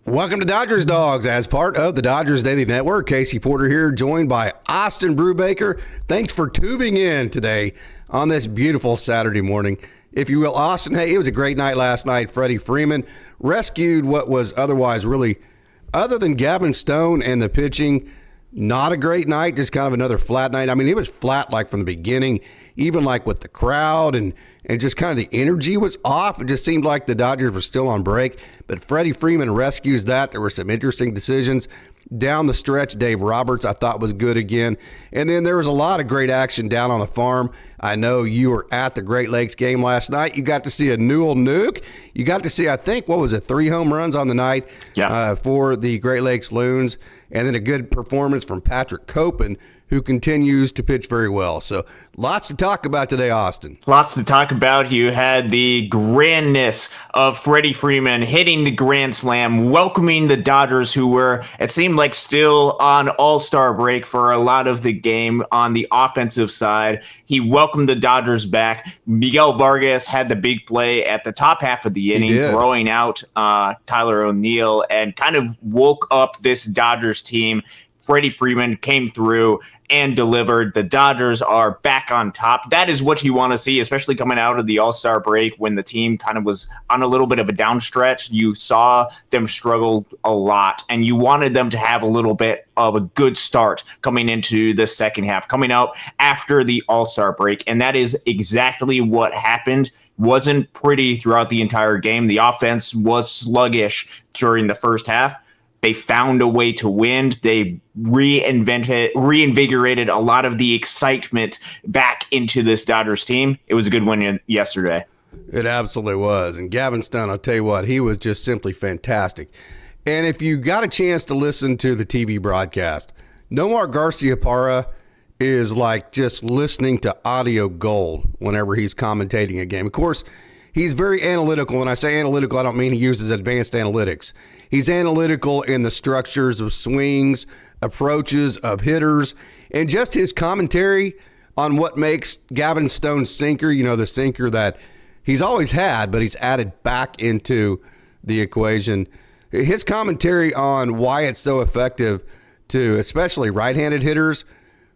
Welcome to Dodgers Dogs as part of the Dodgers Daily Network. Casey Porter here, joined by Austin Brubaker. Thanks for tuning in today on this beautiful Saturday morning. If you will, Austin, hey, it was a great night last night. Freddie Freeman rescued what was otherwise really, other than Gavin Stone and the pitching, not a great night, just kind of another flat night. I mean, it was flat like from the beginning, even like with the crowd and just kind of the energy was off. It just seemed like the Dodgers were still on break. But Freddie Freeman rescues that. There were some interesting decisions down the stretch. Dave Roberts, I thought, was good again. And then there was a lot of great action down on the farm. I know you were at the Great Lakes game last night. You got to see a Newell nuke. You got to see, I think, 3 home runs on the night for the Great Lakes Loons. And then a good performance from Patrick Copen, who continues to pitch very well. So lots to talk about today, Austin. Lots to talk about. You had the grandness of Freddie Freeman hitting the grand slam, welcoming the Dodgers, who were, it seemed like, still on all-star break for a lot of the game on the offensive side. He welcomed the Dodgers back. Miguel Vargas had the big play at the top half of the inning, throwing out Tyler O'Neill, and kind of woke up this Dodgers team. Freddie Freeman came through and delivered. The Dodgers are back on top. That is what you want to see, especially coming out of the All-Star break when the team kind of was on a little bit of a downstretch. You saw them struggle a lot, and you wanted them to have a little bit of a good start coming into the second half, coming out after the All-Star break, and that is exactly what happened. Wasn't pretty throughout the entire game. The offense was sluggish during the first half. They found a way to win. They reinvigorated a lot of the excitement back into this Dodgers team. It was a good win yesterday. It absolutely was. And Gavin Stone, I'll tell you what, he was just simply fantastic. And if you got a chance to listen to the TV broadcast, Nomar Garciaparra is like just listening to audio gold whenever he's commentating a game. Of course, he's very analytical. When I say analytical, I don't mean he uses advanced analytics. He's analytical in the structures of swings, approaches of hitters, and just his commentary on what makes Gavin Stone's sinker, the sinker that he's always had, but he's added back into the equation. His commentary on why it's so effective to especially right-handed hitters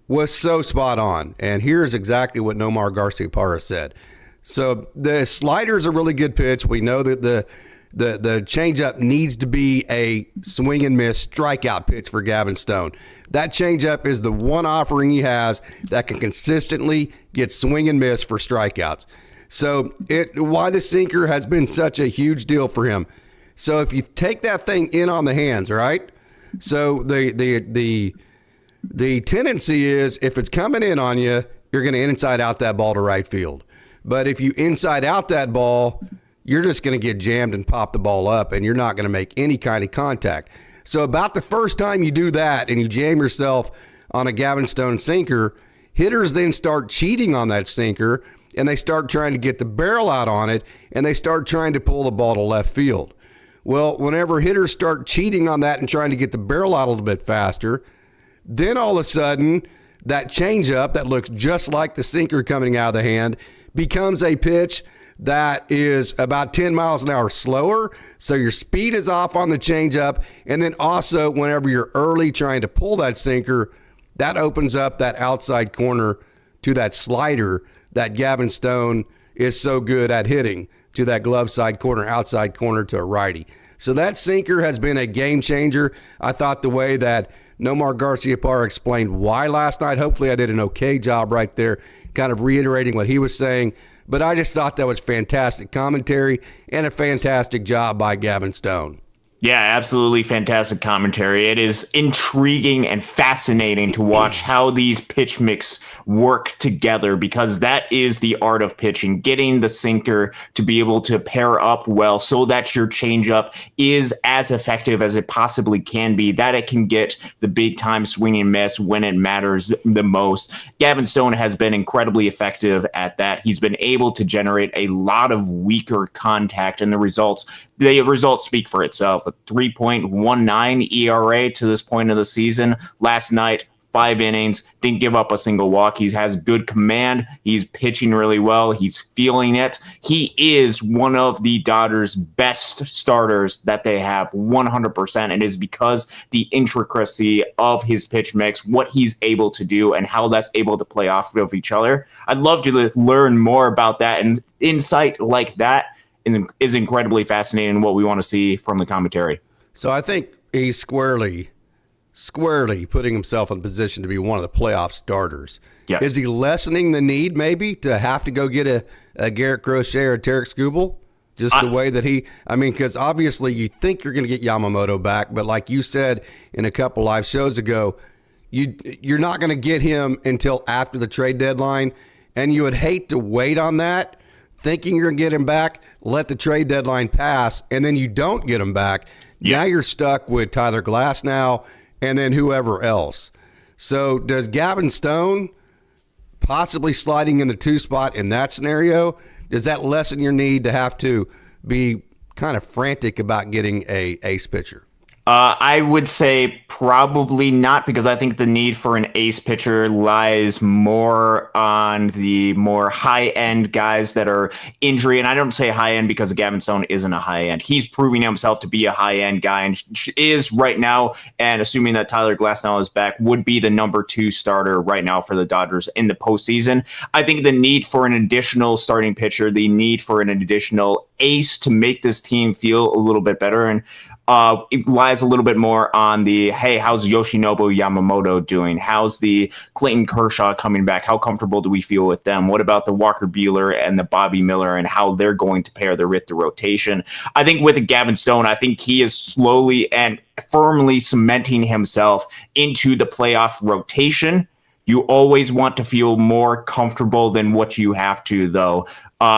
was so spot on. And here's exactly what Nomar Garciaparra said. So the slider's a really good pitch. We know that the changeup needs to be a swing and miss strikeout pitch for Gavin Stone. That changeup is the one offering he has that can consistently get swing and miss for strikeouts. So why the sinker has been such a huge deal for him. So if you take that thing in on the hands, right? So the tendency is if it's coming in on you, you're going to inside out that ball to right field. But if you inside out that ball, you're just going to get jammed and pop the ball up, and you're not going to make any kind of contact. So about the first time you do that and you jam yourself on a Gavin Stone sinker, hitters then start cheating on that sinker, and they start trying to get the barrel out on it, and they start trying to pull the ball to left field. Well, whenever hitters start cheating on that and trying to get the barrel out a little bit faster, then all of a sudden that changeup that looks just like the sinker coming out of the hand becomes a pitch that is about 10 miles an hour slower, so your speed is off on the changeup, and then also whenever you're early trying to pull that sinker, that opens up that outside corner to that slider that Gavin Stone is so good at hitting, to that glove side corner, outside corner to a righty. So that sinker has been a game changer. I thought the way that Nomar Garciaparra explained why last night, hopefully I did an okay job right there, kind of reiterating what he was saying. But I just thought that was fantastic commentary and a fantastic job by Gavin Stone. Yeah, absolutely fantastic commentary. It is intriguing and fascinating to watch how these pitch mix work together, because that is the art of pitching, getting the sinker to be able to pair up well so that your changeup is as effective as it possibly can be, that it can get the big time swing and miss when it matters the most. Gavin Stone has been incredibly effective at that. He's been able to generate a lot of weaker contact, and the results speak for itself. A 3.19 ERA to this point of the season. Last night, 5 innings, didn't give up a single walk. He has good command. He's pitching really well. He's feeling it. He is one of the Dodgers' best starters that they have, 100%. And it is because the intricacy of his pitch mix, what he's able to do, and how that's able to play off of each other. I'd love to learn more about that, and insight like that is incredibly fascinating and what we want to see from the commentary. So I think he's squarely putting himself in position to be one of the playoff starters. Yes. Is he lessening the need maybe to have to go get a Garrett Crochet or a Tarek Skubal? Just the way that because obviously you think you're going to get Yamamoto back, but like you said in a couple live shows ago, you're not going to get him until after the trade deadline, and you would hate to wait on that, thinking you're going to get him back, let the trade deadline pass, and then you don't get him back. Yeah. Now you're stuck with Tyler Glasnow and then whoever else. So does Gavin Stone possibly sliding in the 2 spot in that scenario, does that lessen your need to have to be kind of frantic about getting a ace pitcher? I would say probably not, because I think the need for an ace pitcher lies more on the more high-end guys that are injury. And I don't say high-end because Gavin Stone isn't a high-end. He's proving himself to be a high-end guy and is right now, and assuming that Tyler Glasnow is back, would be the number 2 starter right now for the Dodgers in the postseason. I think the need for an additional starting pitcher, the need for an additional ace to make this team feel a little bit better, and it lies a little bit more on the, hey, how's Yoshinobu Yamamoto doing? How's the Clayton Kershaw coming back? How comfortable do we feel with them? What about the Walker Buehler and the Bobby Miller and how they're going to pair with the rotation? I think with Gavin Stone, I think he is slowly and firmly cementing himself into the playoff rotation. You always want to feel more comfortable than what you have to, though.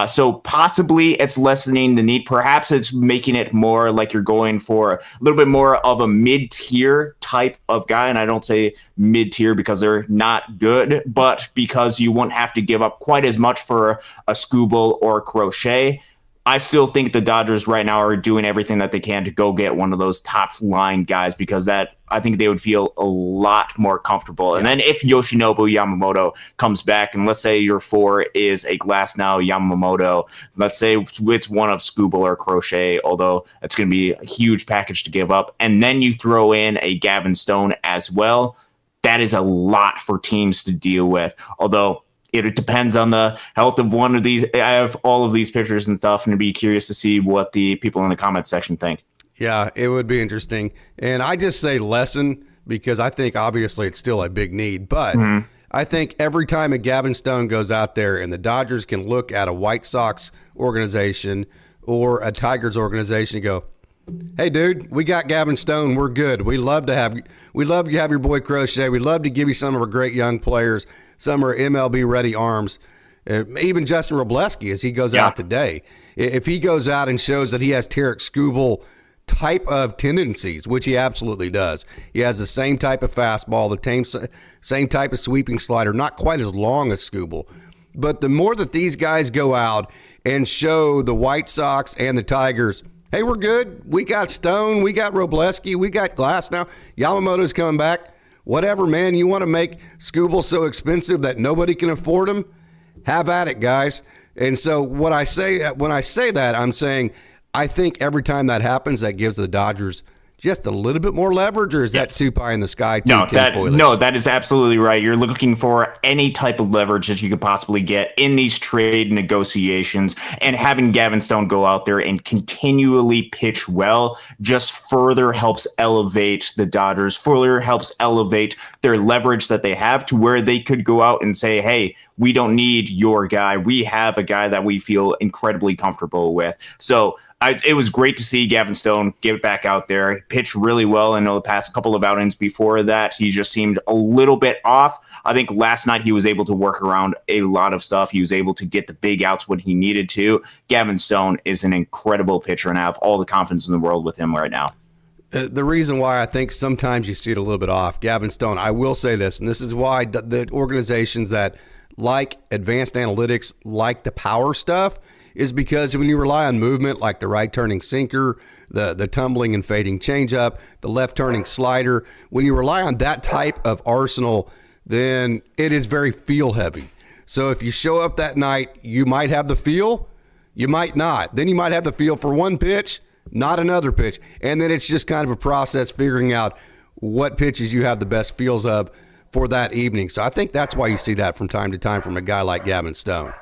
So possibly it's lessening the need. Perhaps it's making it more like you're going for a little bit more of a mid-tier type of guy. And I don't say mid-tier because they're not good, but because you won't have to give up quite as much for a Skubal or a Crochet. I still think the Dodgers right now are doing everything that they can to go get one of those top line guys, because that I think they would feel a lot more comfortable. Yeah. And then if Yoshinobu Yamamoto comes back, and let's say your 4 is a Glasnow Yamamoto, let's say it's one of Skubal or Crochet, although it's going to be a huge package to give up, and then you throw in a Gavin Stone as well, that is a lot for teams to deal with. Although it depends on the health of one of these. I have all of these pitchers and stuff, and I'd be curious to see what the people in the comment section think. Yeah, it would be interesting. And I just say lessen because I think obviously it's still a big need. But I think every time a Gavin Stone goes out there and the Dodgers can look at a White Sox organization or a Tigers organization and go, hey, dude, we got Gavin Stone. We're good. We love to have your boy Crochet. We'd love to give you some of our great young players. Some are MLB ready arms. Even Justin Robleski, as he goes out today, if he goes out and shows that he has Tarek Skubal type of tendencies, which he absolutely does. He has the same type of fastball, the same type of sweeping slider, not quite as long as Skubal. But the more that these guys go out and show the White Sox and the Tigers, hey, we're good. We got Stone. We got Robleski. We got Glasnow. Yamamoto's coming back. Whatever, man. You want to make Skubal so expensive that nobody can afford him? Have at it, guys. And so when I say that, I'm saying I think every time that happens, that gives the Dodgers just a little bit more leverage, or is that too pie in the sky? No, that is absolutely right. You're looking for any type of leverage that you could possibly get in these trade negotiations, and having Gavin Stone go out there and continually pitch well just further helps elevate the Dodgers, further helps elevate their leverage that they have to where they could go out and say, hey, we don't need your guy. We have a guy that we feel incredibly comfortable with. So it was great to see Gavin Stone get back out there. He pitched really well in the past couple of outings. Before that, he just seemed a little bit off. I think last night he was able to work around a lot of stuff. He was able to get the big outs when he needed to. Gavin Stone is an incredible pitcher, and I have all the confidence in the world with him right now. The reason why I think sometimes you see it a little bit off, Gavin Stone, I will say this, and this is why the organizations that like advanced analytics, like the power stuff, is because when you rely on movement like the right turning sinker, the tumbling and fading changeup, the left turning slider, when you rely on that type of arsenal, then it is very feel heavy. So if you show up that night, you might have the feel, you might not. Then you might have the feel for one pitch, not another pitch. And then it's just kind of a process figuring out what pitches you have the best feels of for that evening. So I think that's why you see that from time to time from a guy like Gavin Stone.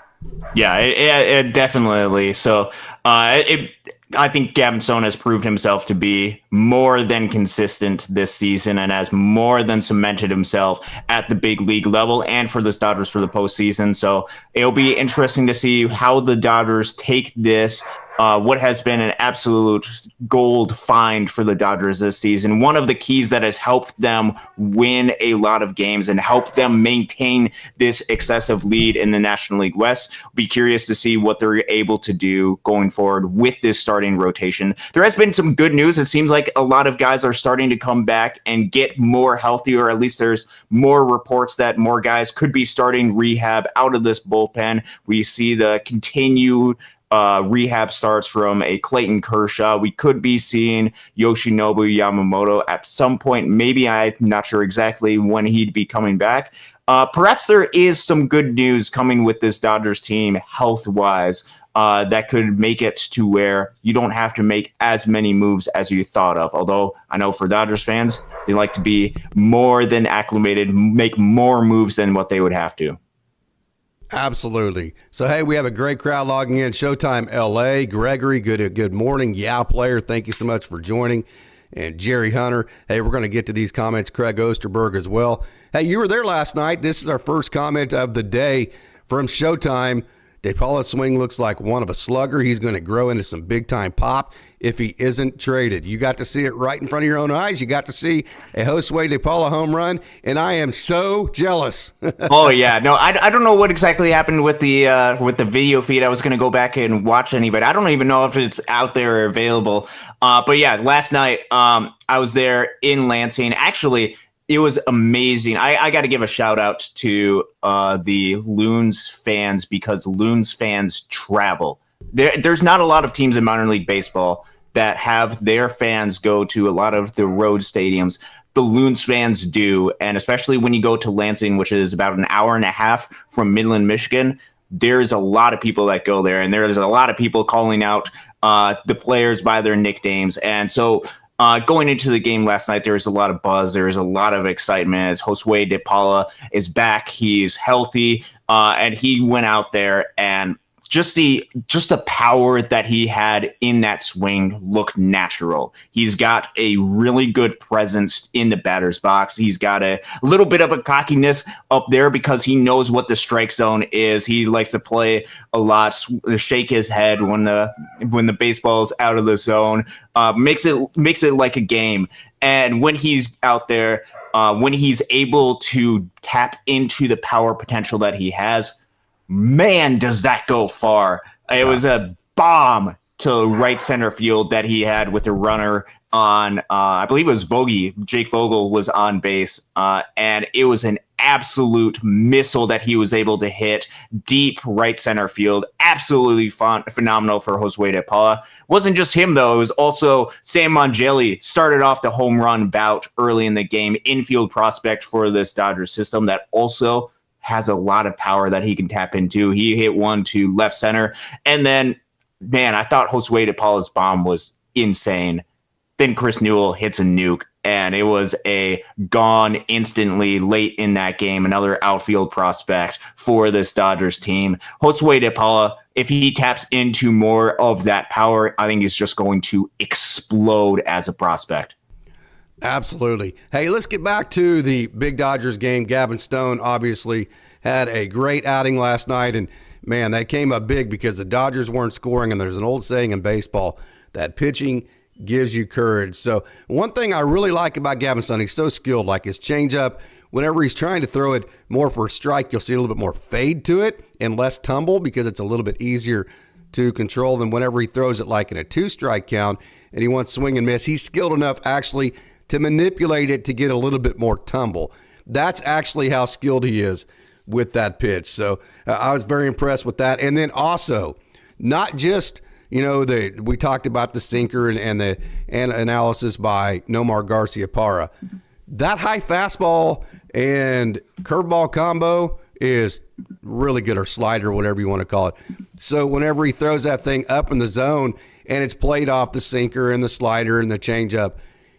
Yeah, it definitely. So I think Gavin Stone has proved himself to be more than consistent this season and has more than cemented himself at the big league level and for the Dodgers for the postseason. So it'll be interesting to see how the Dodgers take this. What has been an absolute gold find for the Dodgers this season. One of the keys that has helped them win a lot of games and helped them maintain this excessive lead in the National League West. Be curious to see what they're able to do going forward with this starting rotation. There has been some good news. It seems like a lot of guys are starting to come back and get more healthy, or at least there's more reports that more guys could be starting rehab out of this bullpen. We see the continued rehab starts from a Clayton Kershaw. We could be seeing Yoshinobu Yamamoto at some point. Maybe, I'm not sure exactly when he'd be coming back. Perhaps there is some good news coming with this Dodgers team health-wise that could make it to where you don't have to make as many moves as you thought of. Although I know for Dodgers fans, they like to be more than acclimated, make more moves than what they would have to. Absolutely. So, hey, we have a great crowd logging in. Showtime LA. Gregory, good morning. Yeah, player, thank you so much for joining. And Jerry Hunter. Hey, we're going to get to these comments. Craig Osterberg as well. Hey, you were there last night. This is our first comment of the day from Showtime. DePaula's swing looks like one of a slugger. He's going to grow into some big-time pop if he isn't traded. You got to see it right in front of your own eyes. You got to see a Josue DePaula home run, and I am so jealous. Oh, yeah. No, I don't know what exactly happened with the video feed. I was going to go back and watch any, but I don't even know if it's out there or available. But, yeah, last night I was there in Lansing. Actually, it was amazing. I got to give a shout out to the Loons fans because Loons fans travel. There's not a lot of teams in minor league baseball that have their fans go to a lot of the road stadiums. The Loons fans do, and especially when you go to Lansing, which is about an hour and a half from Midland, Michigan, there's a lot of people that go there, and there's a lot of people calling out the players by their nicknames. And so going into the game last night, there was a lot of buzz. There was a lot of excitement as Josue DePaula is back. He's healthy, and he went out there and just the power that he had in that swing looked natural. He's got a really good presence in the batter's box. He's got a little bit of a cockiness up there because he knows what the strike zone is. He likes to play a lot, shake his head when the baseball's out of the zone. Makes it like a game. And when he's out there, when he's able to tap into the power potential that he has, man, does that go far. It was a bomb to right center field that he had with a runner on, I believe it was Vogie. Jake Vogel was on base, and it was an absolute missile that he was able to hit deep right center field. Absolutely phenomenal for Josue DePaula. Wasn't just him, though. It was also Sam Mongelli started off the home run bout early in the game. Infield prospect for this Dodgers system that also has a lot of power that he can tap into. He hit one to left center. And then, man, I thought Josue DePaula's bomb was insane. Then Chris Newell hits a nuke, and it was a gone instantly late in that game. Another outfield prospect for this Dodgers team. Josue DePaula, if he taps into more of that power, I think he's just going to explode as a prospect. Absolutely. Hey, let's get back to the big Dodgers game. Gavin Stone obviously had a great outing last night, and man, that came up big because the Dodgers weren't scoring, and there's an old saying in baseball that pitching gives you courage. So one thing I really like about Gavin Stone, he's so skilled, like his changeup, whenever he's trying to throw it more for a strike, you'll see a little bit more fade to it and less tumble because it's a little bit easier to control than whenever he throws it like in a 2-strike count and he wants swing and miss. He's skilled enough actually to manipulate it to get a little bit more tumble. That's actually how skilled he is with that pitch. So I was very impressed with that. And then also, not just, we talked about the sinker and the analysis by Nomar Garciaparra. That high fastball and curveball combo is really good, or slider, whatever you want to call it. So whenever he throws that thing up in the zone and it's played off the sinker and the slider and the changeup,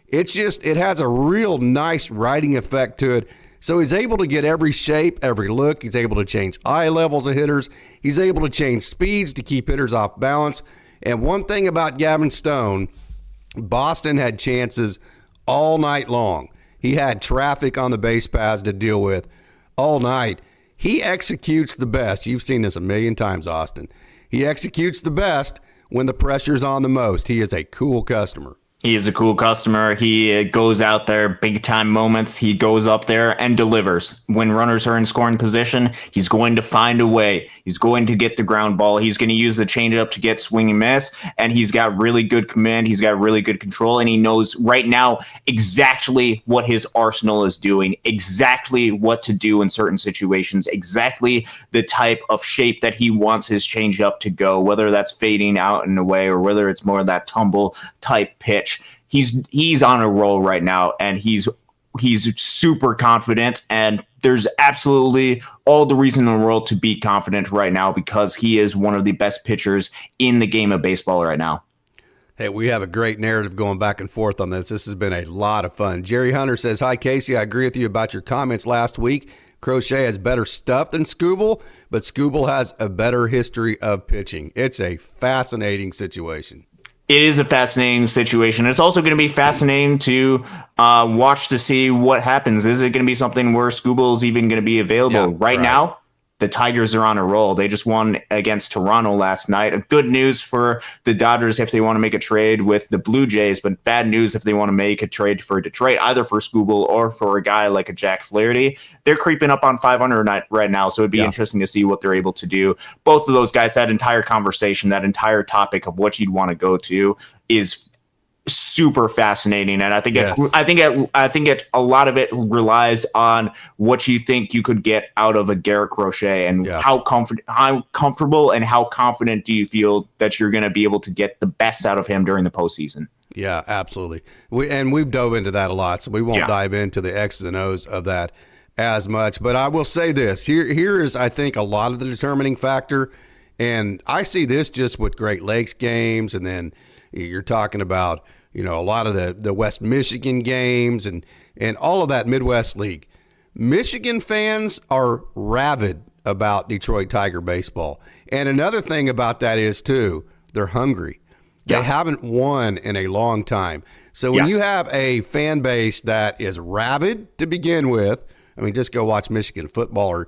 it has a real nice riding effect to it. So he's able to get every shape, every look. He's able to change eye levels of hitters. He's able to change speeds to keep hitters off balance. And one thing about Gavin Stone, Boston had chances all night long. He had traffic on the base paths to deal with all night. He executes the best. You've seen this a million times, Austin. He executes the best when the pressure's on the most. He is a cool customer. He is a cool customer. He goes out there, big time moments. He goes up there and delivers. When runners are in scoring position, he's going to find a way. He's going to get the ground ball. He's going to use the changeup to get swing and miss. And he's got really good command. He's got really good control. And he knows right now exactly what his arsenal is doing, exactly what to do in certain situations, exactly the type of shape that he wants his changeup to go, whether that's fading out and away or whether it's more of that tumble type pitch. He's on a roll right now, and he's super confident, and there's absolutely all the reason in the world to be confident right now because he is one of the best pitchers in the game of baseball right now. Hey, we have a great narrative going back and forth on this. This has been a lot of fun. Jerry Hunter says, "Hi, Casey. I agree with you about your comments last week. Crochet has better stuff than Skubal, but Skubal has a better history of pitching." It's a fascinating situation. It is a fascinating situation. It's also going to be fascinating to watch to see what happens. Is it going to be something where Skubal is even going to be available? Right now, the Tigers are on a roll. They just won against Toronto last night. Good news for the Dodgers if they want to make a trade with the Blue Jays, but bad news if they want to make a trade for Detroit, either for Skubal or for a guy like a Jack Flaherty. They're creeping up on 500 right now, so it'd be interesting to see what they're able to do. Both of those guys, that entire conversation, that entire topic of what you'd want to go to is super fascinating, and I think a lot of it relies on what you think you could get out of a Garrett Crochet and how comfortable and how confident do you feel that you're going to be able to get the best out of him during the postseason. Yeah, absolutely. We've dove into that a lot, so we won't dive into the X's and O's of that as much. But I will say this: here is, I think, a lot of the determining factor, and I see this just with Great Lakes games, and then you're talking about, a lot of the West Michigan games and all of that Midwest League. Michigan fans are rabid about Detroit Tiger baseball. And another thing about that is, too, they're hungry. They haven't won in a long time. So when you have a fan base that is rabid to begin with, just go watch Michigan football,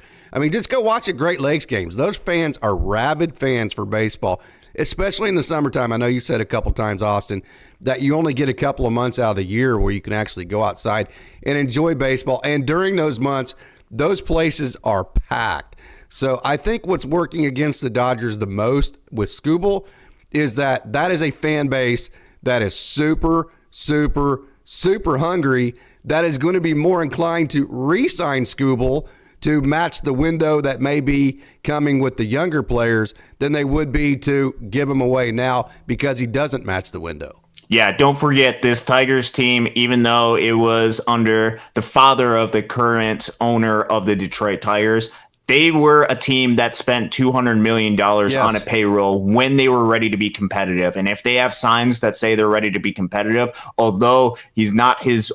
just go watch the Great Lakes games. Those fans are rabid fans for baseball, especially in the summertime. I know you said a couple times, Austin, that you only get a couple of months out of the year where you can actually go outside and enjoy baseball. And during those months, those places are packed. So I think what's working against the Dodgers the most with Skubal is that is a fan base that is super, super, super hungry, that is going to be more inclined to re-sign Skubal to match the window that may be coming with the younger players than they would be to give him away now because he doesn't match the window. Yeah, don't forget this Tigers team, even though it was under the father of the current owner of the Detroit Tigers, they were a team that spent $200 million on a payroll when they were ready to be competitive. And if they have signs that say they're ready to be competitive, although he's not his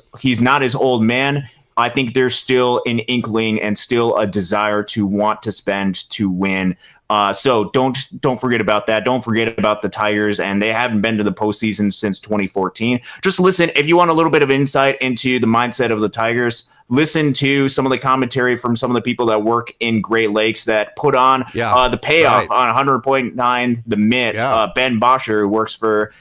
old man, I think there's still an inkling and still a desire to want to spend to win. So don't forget about that. Don't forget about the Tigers, and they haven't been to the postseason since 2014. Just listen, if you want a little bit of insight into the mindset of the Tigers, listen to some of the commentary from some of the people that work in Great Lakes that put on the payoff on 100.9 The Mitt. Ben Boscher, who works for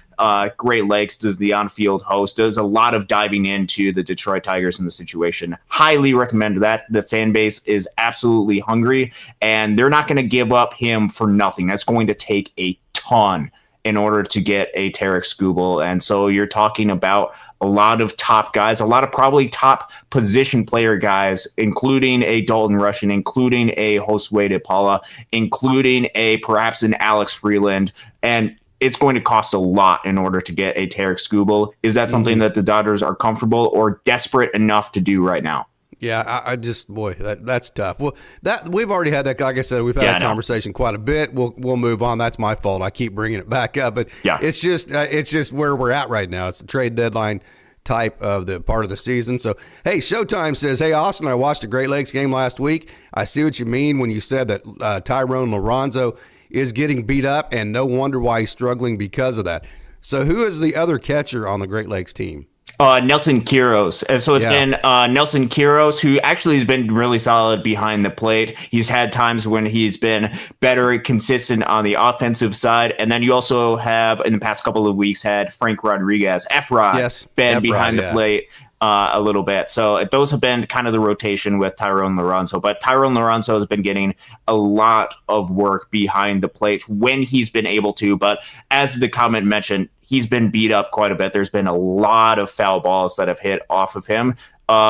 Great Lakes, does the on-field host, does a lot of diving into the Detroit Tigers and the situation. Highly recommend that. The fan base is absolutely hungry, and they're not going to give up him for nothing. That's going to take a ton. in order to get a Tarek Skubal. And so you're talking about a lot of top guys, a lot of probably top position player guys, including a Dalton Rushing, including a Josue De Paula, including perhaps an Alex Freeland. And it's going to cost a lot in order to get a Tarek Skubal. Is that something that the Dodgers are comfortable or desperate enough to do right now? Yeah, I just, boy, that's tough. Well, that we've already had that. Like I said, we've had that conversation quite a bit. We'll move on. That's my fault. I keep bringing it back up, but it's just where we're at right now. It's the trade deadline type of the part of the season. So, hey, Showtime says, hey, Austin, I watched a Great Lakes game last week. I see what you mean when you said that Tyrone Lorenzo is getting beat up, and no wonder why he's struggling because of that. So, who is the other catcher on the Great Lakes team? Nelson Quiros. And so it's been Nelson Quiros, who actually has been really solid behind the plate. He's had times when he's been better consistent on the offensive side. And then you also have, in the past couple of weeks, had Frank Rodriguez, Efrod, behind the plate a little bit. So those have been kind of the rotation with Tyrone Lorenzo. But Tyrone Lorenzo has been getting a lot of work behind the plate when he's been able to. But as the comment mentioned, he's been beat up quite a bit. There's been a lot of foul balls that have hit off of him,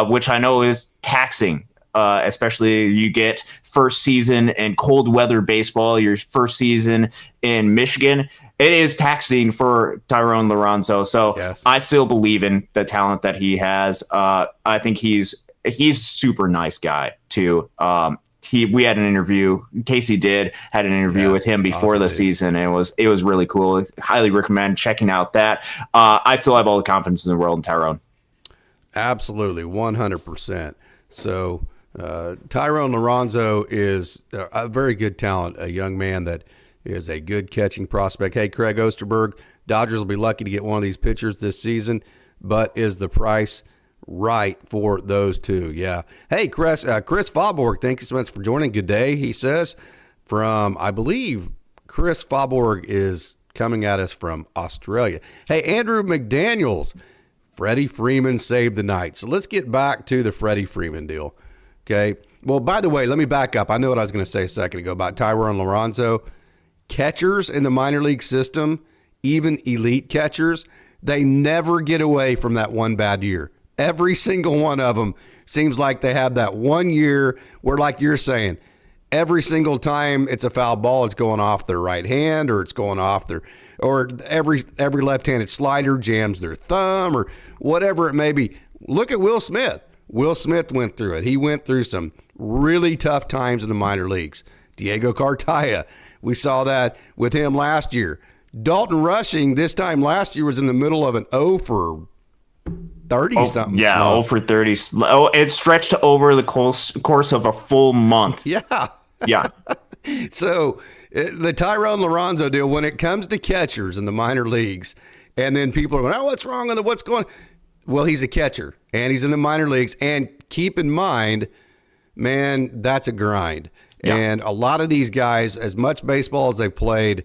which I know is taxing. Especially you get first season in cold weather baseball, your first season in Michigan. It is taxing for Tyrone Lorenzo. So I still believe in the talent that he has. I think he's a super nice guy too. We had an interview. Casey had an interview with him before the season. And it was really cool. Highly recommend checking out that. I still have all the confidence in the world in Tyrone. Absolutely, 100%. So Tyrone Lorenzo is a very good talent, a young man that is a good catching prospect. Hey, Craig Osterberg, Dodgers will be lucky to get one of these pitchers this season, but is the price right for those two? Yeah. Hey, Chris Fauborg, thank you so much for joining. Good day, he says, from, I believe, Chris Fauborg is coming at us from Australia. Hey, Andrew McDaniels, Freddie Freeman saved the night. So let's get back to the Freddie Freeman deal. Okay. Well, by the way, let me back up. I know what I was going to say a second ago about Tyrone Lorenzo. Catchers in the minor league system, even elite catchers, they never get away from that one bad year. Every single one of them seems like they have that 1 year where, like you're saying, every single time it's a foul ball, it's going off their right hand, or it's going off or every left-handed slider jams their thumb, or whatever it may be. Look at Will Smith. Will Smith went through it. He went through some really tough times in the minor leagues. Diego Cartaya, we saw that with him last year. Dalton Rushing, this time last year, was in the middle of an 0 for 30-something. Yeah, slump. 0 for 30. Oh, it stretched over the course of a full month. Yeah. Yeah. So the Tyrone Lorenzo deal, when it comes to catchers in the minor leagues, and then people are going, oh, what's wrong with it? What's going on? Well, he's a catcher, and he's in the minor leagues. And keep in mind, man, that's a grind. Yeah. And a lot of these guys, as much baseball as they've played,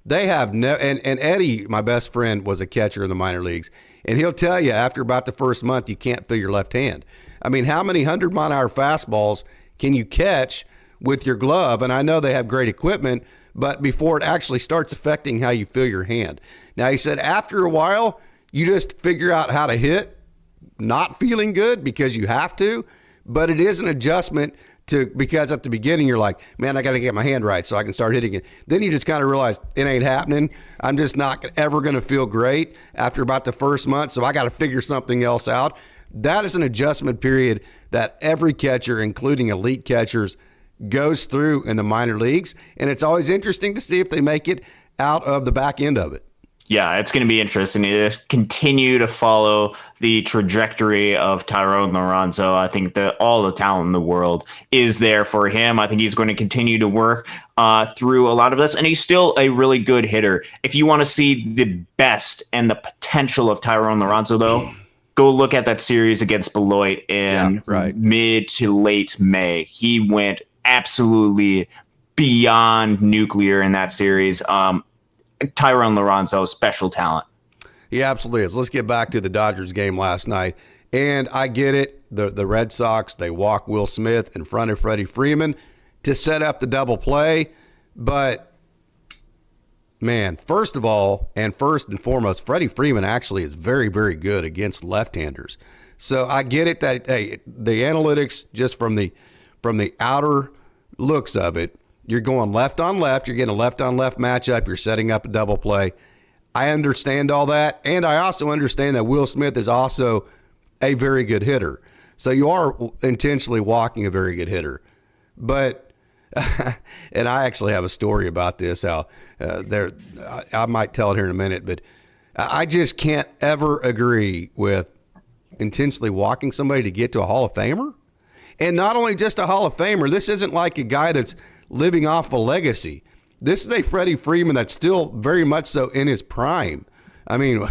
they have and Eddie, my best friend, was a catcher in the minor leagues. And he'll tell you after about the first month, you can't feel your left hand. I mean, how many 100-mile-an-hour fastballs can you catch with your glove? And I know they have great equipment, but before it actually starts affecting how you feel your hand. Now, he said after a while, you just figure out how to hit, not feeling good because you have to, but it is an adjustment because at the beginning you're like, man, I got to get my hand right so I can start hitting it. Then you just kind of realize it ain't happening. I'm just not ever going to feel great after about the first month, so I got to figure something else out. That is an adjustment period that every catcher, including elite catchers, goes through in the minor leagues, and it's always interesting to see if they make it out of the back end of it. Yeah, it's going to be interesting to just continue to follow the trajectory of Tyrone Lorenzo. I think that all the talent in the world is there for him. I think he's going to continue to work through a lot of this, and he's still a really good hitter. If you want to see the best and the potential of Tyrone Lorenzo, though, go look at that series against Beloit in mid to late May. He went absolutely beyond nuclear in that series. Tyrone Lorenzo, special talent. He absolutely is. Let's get back to the Dodgers game last night. And I get it. The Red Sox, they walk Will Smith in front of Freddie Freeman to set up the double play. But Man, first of all, and first and foremost, Freddie Freeman actually is very, very good against left-handers. So I get it that, hey, the analytics just from the outer looks of it, you're going left on left, you're getting a left on left matchup, you're setting up a double play. I understand all that, and I also understand that Will Smith is also a very good hitter. So you are intentionally walking a very good hitter. But, and I actually have a story about this, how I might tell it here in a minute, but I just can't ever agree with intentionally walking somebody to get to a Hall of Famer. And not only just a Hall of Famer, this isn't like a guy that's living off a legacy. This is a Freddie Freeman that's still very much so in his prime. I mean,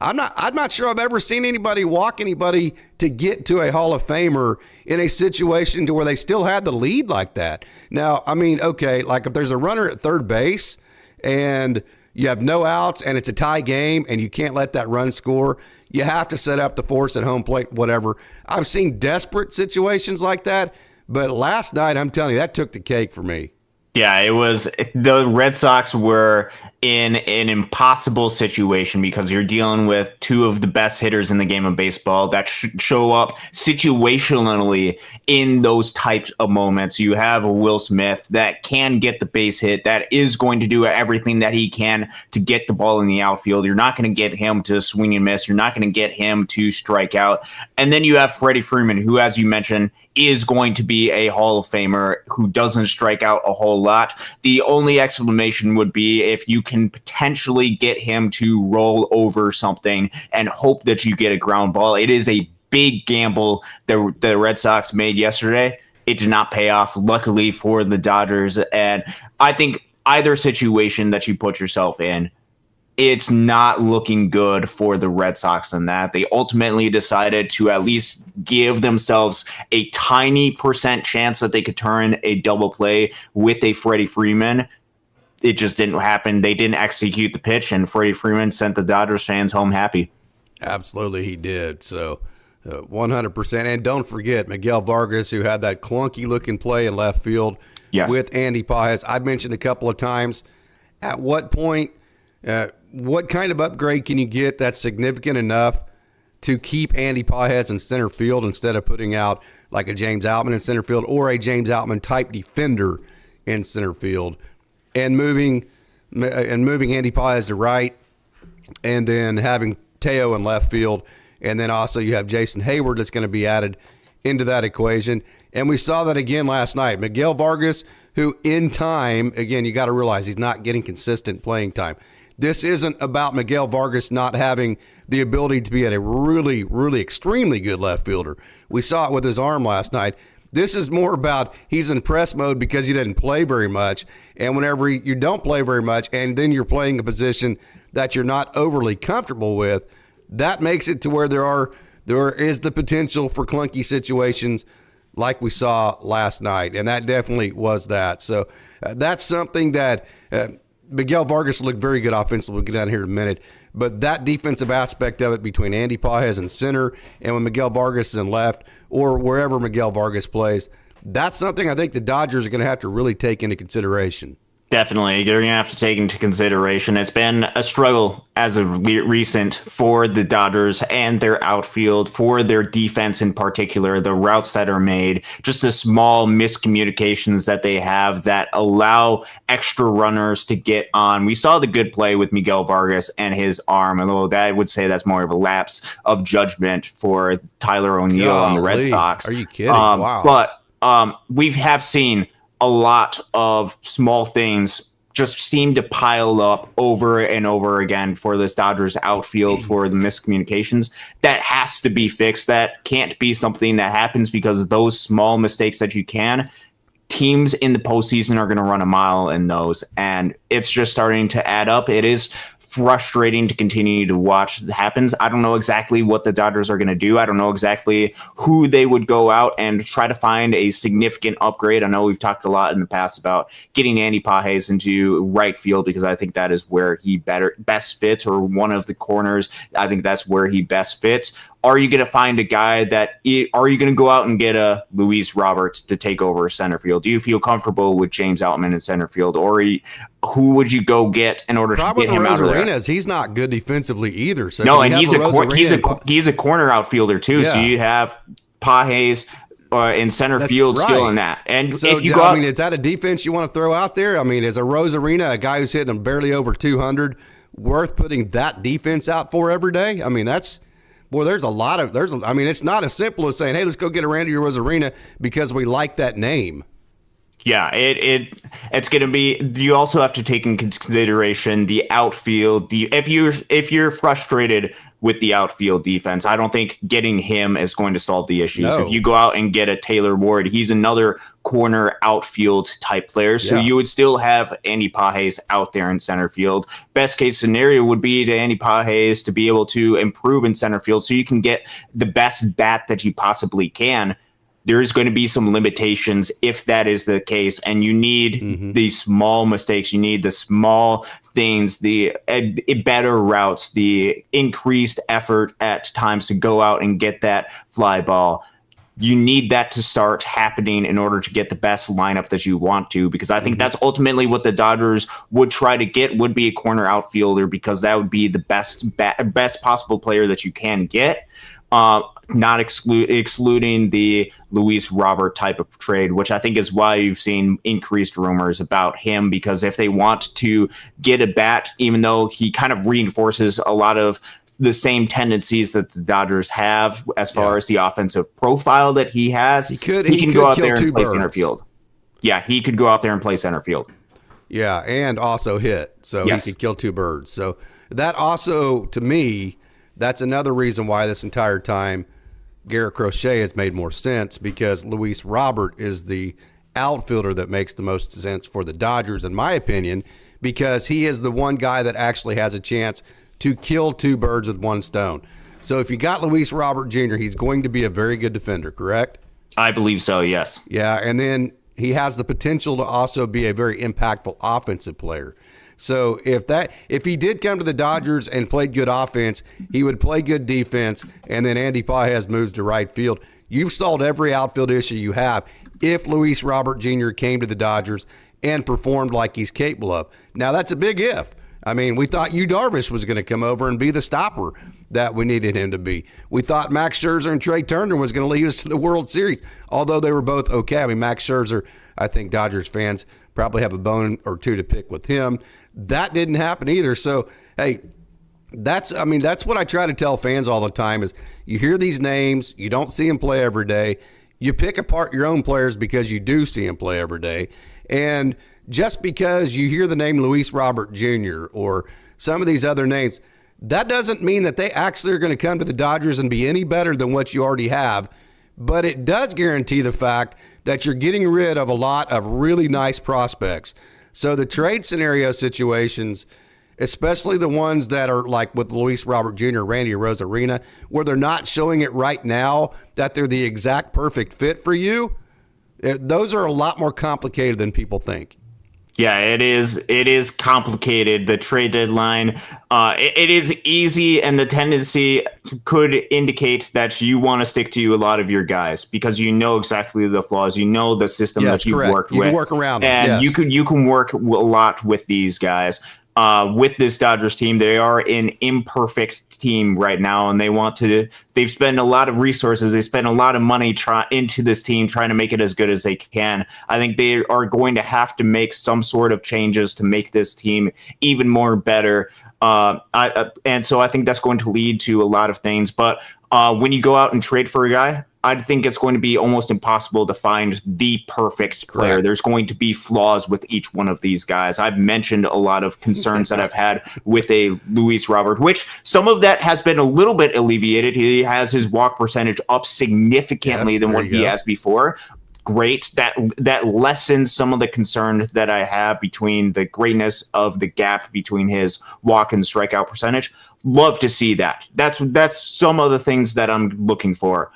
I'm not sure I've ever seen anybody walk anybody to get to a Hall of Famer in a situation to where they still had the lead like that. Now, I mean, okay, like if there's a runner at third base and you have no outs and it's a tie game and you can't let that run score, you have to set up the force at home plate, whatever. I've seen desperate situations like that, but last night, I'm telling you, that took the cake for me. Yeah, it was. The Red Sox were in an impossible situation because you're dealing with two of the best hitters in the game of baseball that show up situationally in those types of moments. You have a Will Smith that can get the base hit, that is going to do everything that he can to get the ball in the outfield. You're not going to get him to swing and miss. You're not going to get him to strike out. And then you have Freddie Freeman, who, as you mentioned, is going to be a Hall of Famer who doesn't strike out a whole lot. The only explanation would be if you can potentially get him to roll over something and hope that you get a ground ball. It is a big gamble that the Red Sox made yesterday. It did not pay off, luckily for the Dodgers. And I think either situation that you put yourself in, it's not looking good for the Red Sox in that. They ultimately decided to at least give themselves a tiny % chance that they could turn a double play with a Freddie Freeman. It just didn't happen. They didn't execute the pitch, and Freddie Freeman sent the Dodgers fans home happy. Absolutely, he did. So 100%. And don't forget Miguel Vargas, who had that clunky-looking play in left field with Andy Pages. I've mentioned a couple of times, at what point what kind of upgrade can you get that's significant enough to keep Andy Pages in center field instead of putting out like a James Outman in center field or a James Outman type defender in center field, and moving Andy Pages to right, and then having Teo in left field, and then also you have Jason Hayward that's going to be added into that equation. And we saw that again last night. Miguel Vargas, who in time, again, you got to realize he's not getting consistent playing time. This isn't about Miguel Vargas not having the ability to be a really, really extremely good left fielder. We saw it with his arm last night. This is more about he's in press mode because he didn't play very much. And whenever you don't play very much and then you're playing a position that you're not overly comfortable with, that makes it to where there is the potential for clunky situations like we saw last night. And that definitely was that. So that's something that Miguel Vargas looked very good offensively. We'll get down here in a minute. But that defensive aspect of it between Andy Pages in center and when Miguel Vargas is in left or wherever Miguel Vargas plays, that's something I think the Dodgers are going to have to really take into consideration. Definitely. You're going to have to take into consideration. It's been a struggle as of recent for the Dodgers and their outfield, for their defense in particular, the routes that are made, just the small miscommunications that they have that allow extra runners to get on. We saw the good play with Miguel Vargas and his arm, although I would say that's more of a lapse of judgment for Tyler O'Neill on the Red Sox. Are you kidding? Wow. But we have seen a lot of small things just seem to pile up over and over again for this Dodgers outfield for the miscommunications. That has to be fixed. That can't be something that happens because of those small mistakes that you can. Teams in the postseason are going to run a mile in those, and it's just starting to add up. It is frustrating to continue to watch it happens. I don't know exactly what the Dodgers are going to do. I don't know exactly who they would go out and try to find a significant upgrade. I know we've talked a lot in the past about getting Andy Pages into right field because I think that is where he best fits, or one of the corners. I think that's where he best fits. Are you going to find a guy are you going to go out and get a Luis Roberts to take over center field? Do you feel comfortable with James Outman in center field, or who would you go get in order to get him out of there? He's not good defensively either. So no, and he's a corner outfielder too. Yeah. So you have Pages in center field still in that. And so, if you go is that a defense you want to throw out there? I mean, is a Rosarina, a guy who's hitting him barely over 200, worth putting that defense out for every day? I mean, there's a lot of it's not as simple as saying, hey, let's go get a Randy Rosarina because we like that name. Yeah, it's going to be. You also have to take in consideration the outfield. If you're frustrated with the outfield defense, I don't think getting him is going to solve the issues. No. If you go out and get a Taylor Ward, he's another corner outfield type player. So you would still have Andy Pages out there in center field. Best case scenario would be to Andy Pages to be able to improve in center field so you can get the best bat that you possibly can. There's going to be some limitations if that is the case, and you need the small mistakes. You need the small things, the better routes, the increased effort at times to go out and get that fly ball. You need that to start happening in order to get the best lineup that you want to, because I think that's ultimately what the Dodgers would try to get, would be a corner outfielder, because that would be the best possible player that you can get. Not excluding the Luis Robert type of trade, which I think is why you've seen increased rumors about him, because if they want to get a bat, even though he kind of reinforces a lot of the same tendencies that the Dodgers have as far as the offensive profile that he has, he can go out there and play center field. Yeah, he could go out there and play center field. Yeah, and also hit. So he could kill two birds. So that also, to me, that's another reason why this entire time Garrett Crochet has made more sense, because Luis Robert is the outfielder that makes the most sense for the Dodgers, in my opinion, because he is the one guy that actually has a chance to kill two birds with one stone. So if you got Luis Robert Jr., he's going to be a very good defender, correct? I believe so, yes. Yeah, and then he has the potential to also be a very impactful offensive player. So if he did come to the Dodgers and played good offense, he would play good defense, and then Andy Pages moves to right field. You've solved every outfield issue you have if Luis Robert Jr. came to the Dodgers and performed like he's capable of. Now, that's a big if. I mean, we thought Yu Darvish was going to come over and be the stopper that we needed him to be. We thought Max Scherzer and Trey Turner was going to lead us to the World Series, although they were both okay. I mean, Max Scherzer, I think Dodgers fans probably have a bone or two to pick with him. That didn't happen either. So, hey, that's what I try to tell fans all the time is you hear these names, you don't see them play every day. You pick apart your own players because you do see them play every day. And just because you hear the name Luis Robert Jr. or some of these other names, that doesn't mean that they actually are going to come to the Dodgers and be any better than what you already have. But it does guarantee the fact that you're getting rid of a lot of really nice prospects. So the trade scenario situations, especially the ones that are like with Luis Robert Jr., Randy Rosarina, where they're not showing it right now that they're the exact perfect fit for you, those are a lot more complicated than people think. Yeah, it is complicated. The trade deadline, it is easy, and the tendency could indicate that you want to stick to a lot of your guys because you know exactly the flaws, you know the system that you've worked with. You can work around them. And you can work a lot with these guys. With this Dodgers team, they are an imperfect team right now, and they've spent a lot of resources. They spent a lot of money into this team trying to make it as good as they can. I think they are going to have to make some sort of changes to make this team even more better. And so I think that's going to lead to a lot of things. But when you go out and trade for a guy, I think it's going to be almost impossible to find the perfect player. Correct. There's going to be flaws with each one of these guys. I've mentioned a lot of concerns that I've had with a Luis Robert, which some of that has been a little bit alleviated. He has his walk percentage up significantly than what he has before. Great. That lessens some of the concern that I have between the greatness of the gap between his walk and strikeout percentage. Love to see that. That's some of the things that I'm looking for.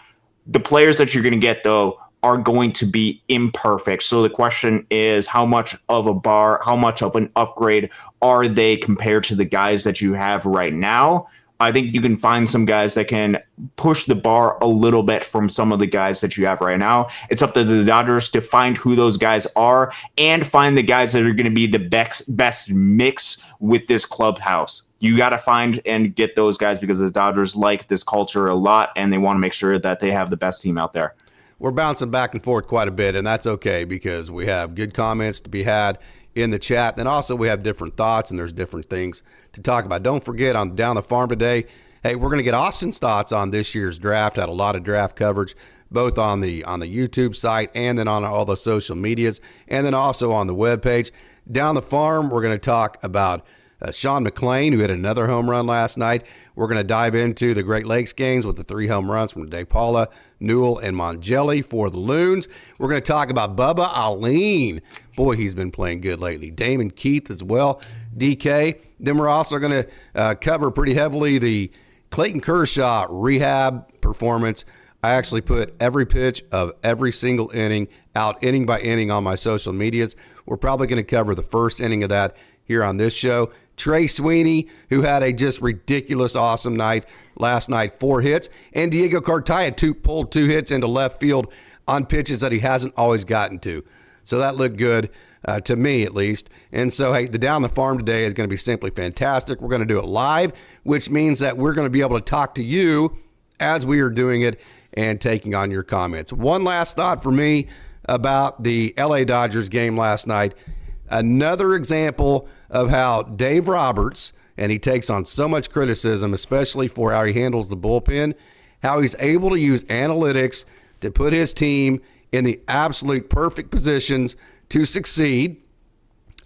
The players that you're going to get, though, are going to be imperfect. So the question is, how much of an upgrade are they compared to the guys that you have right now? I think you can find some guys that can push the bar a little bit from some of the guys that you have right now. It's up to the Dodgers to find who those guys are and find the guys that are going to be the best mix with this clubhouse. You got to find and get those guys because the Dodgers like this culture a lot, and they want to make sure that they have the best team out there. We're bouncing back and forth quite a bit, and that's okay because we have good comments to be had in the chat. And also we have different thoughts, and there's different things to talk about. Don't forget, on Down the Farm today, hey, we're going to get Austin's thoughts on this year's draft. Had a lot of draft coverage, both on the YouTube site and then on all the social medias, and then also on the webpage. Down the Farm, we're going to talk about Sean McClain, who hit another home run last night. We're going to dive into the Great Lakes games with the 3 home runs from DePaula, Newell, and Managerial for the Loons. We're going to talk about Bubba Alleyne. Boy, he's been playing good lately. Damon Keith as well, DK. Then we're also going to cover pretty heavily the Clayton Kershaw rehab performance. I actually put every pitch of every single inning out inning by inning on my social medias. We're probably going to cover the first inning of that here on this show. Trey Sweeny, who had a just ridiculous awesome night last night, 4 hits. And Diego Cartaya pulled 2 hits into left field on pitches that he hasn't always gotten to. So that looked good, to me at least. And so, hey, the Down the Farm today is going to be simply fantastic. We're going to do it live, which means that we're going to be able to talk to you as we are doing it and taking on your comments. One last thought for me about the LA Dodgers game last night. Another example of how Dave Roberts, and he takes on so much criticism, especially for how he handles the bullpen, how he's able to use analytics to put his team in the absolute perfect positions to succeed,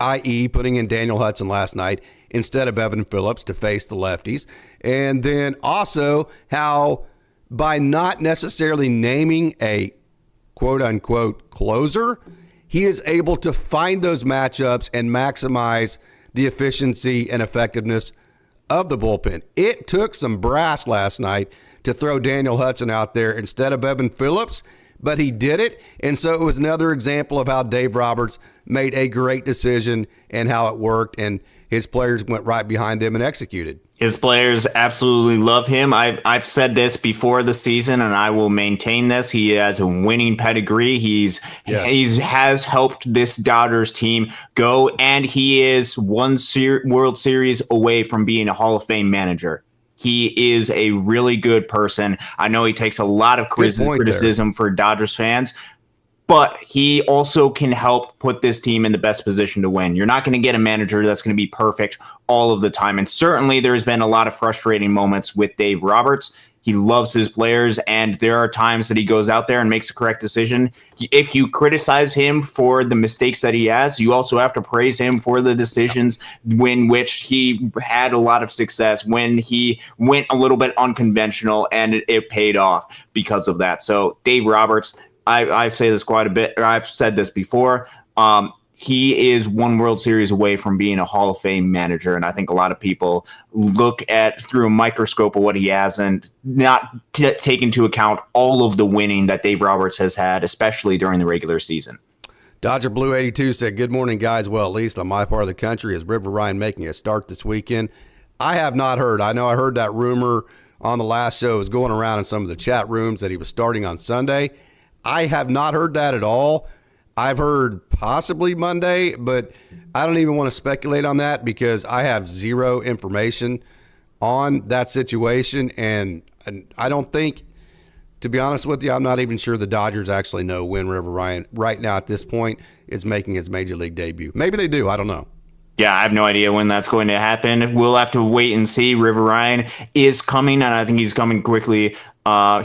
i.e. putting in Daniel Hudson last night instead of Evan Phillips to face the lefties. And then also how by not necessarily naming a quote-unquote closer, he is able to find those matchups and maximize the efficiency and effectiveness of the bullpen. It took some brass last night to throw Daniel Hudson out there instead of Evan Phillips, but he did it. And so it was another example of how Dave Roberts made a great decision and how it worked, and his players went right behind them and executed. His players absolutely love him. I've said this before the season, and I will maintain this. He has a winning pedigree. He has helped this Dodgers team go, and he is one World Series away from being a Hall of Fame manager. He is a really good person. I know he takes a lot of criticism for Dodgers fans, but he also can help put this team in the best position to win. You're not going to get a manager that's going to be perfect all of the time. And certainly there's been a lot of frustrating moments with Dave Roberts. He loves his players, and there are times that he goes out there and makes the correct decision. If you criticize him for the mistakes that he has, you also have to praise him for the decisions in which he had a lot of success, when he went a little bit unconventional, and it paid off because of that. So Dave Roberts, I say this quite a bit, or I've said this before. He is one World Series away from being a Hall of Fame manager, and I think a lot of people look at through a microscope of what he has and not take into account all of the winning that Dave Roberts has had, especially during the regular season. Dodger Blue 82 said, "Good morning, guys. Well, at least on my part of the country, is River Ryan making a start this weekend?" I have not heard. I know I heard that rumor on the last show. It was going around in some of the chat rooms that he was starting on Sunday. I have not heard that at all. I've heard possibly Monday, but I don't even want to speculate on that because I have zero information on that situation. And I don't think, to be honest with you, I'm not even sure the Dodgers actually know when River Ryan, right now at this point, is making his Major League debut. Maybe they do. I don't know. Yeah, I have no idea when that's going to happen. We'll have to wait and see. River Ryan is coming, and I think he's coming quickly.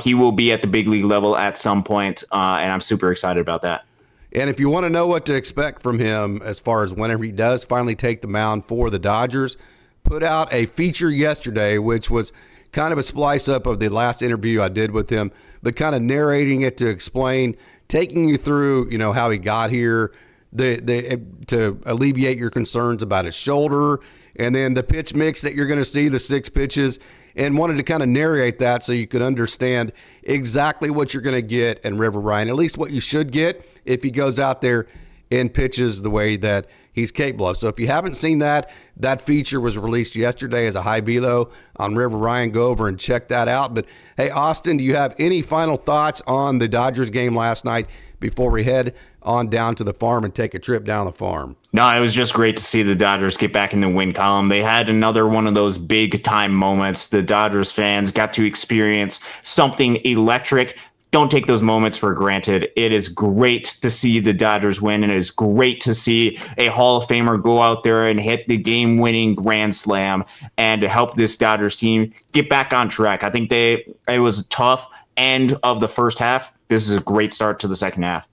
He will be at the big league level at some point, and I'm super excited about that. And if you want to know what to expect from him as far as whenever he does finally take the mound for the Dodgers, put out a feature yesterday, which was kind of a splice up of the last interview I did with him, but kind of narrating it to explain, taking you through, how he got here, to alleviate your concerns about his shoulder, and then the pitch mix that you're going to see, the 6 pitches, and wanted to kind of narrate that so you could understand exactly what you're going to get in River Ryan, at least what you should get if he goes out there and pitches the way that he's capable of. So if you haven't seen that, that feature was released yesterday as a high velo on River Ryan. Go over and check that out. But hey, Austin, do you have any final thoughts on the Dodgers game last night before we head on down to the farm and take a trip down the farm? No, it was just great to see the Dodgers get back in the win column. They had another one of those big time moments. The Dodgers fans got to experience something electric. Don't take those moments for granted. It is great to see the Dodgers win, and it is great to see a Hall of Famer go out there and hit the game-winning grand slam and to help this Dodgers team get back on track. I think it was a tough end of the first half. This is a great start to the second half.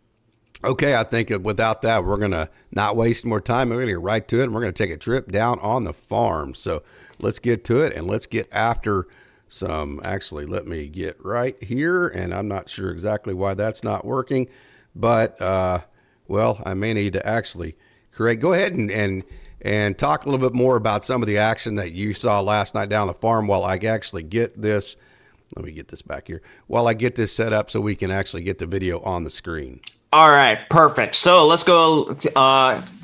Okay, I think without that, we're going to not waste more time. We're going to get right to it, and we're going to take a trip down on the farm. So let's get to it, and let's get after some. Actually, let me get right here, and I'm not sure exactly why that's not working, but, well, I may need to actually create. Go ahead and talk a little bit more about some of the action that you saw last night down the farm while I actually get this. Let me get this back here. While I get this set up so we can actually get the video on the screen. All right, perfect. So let's go.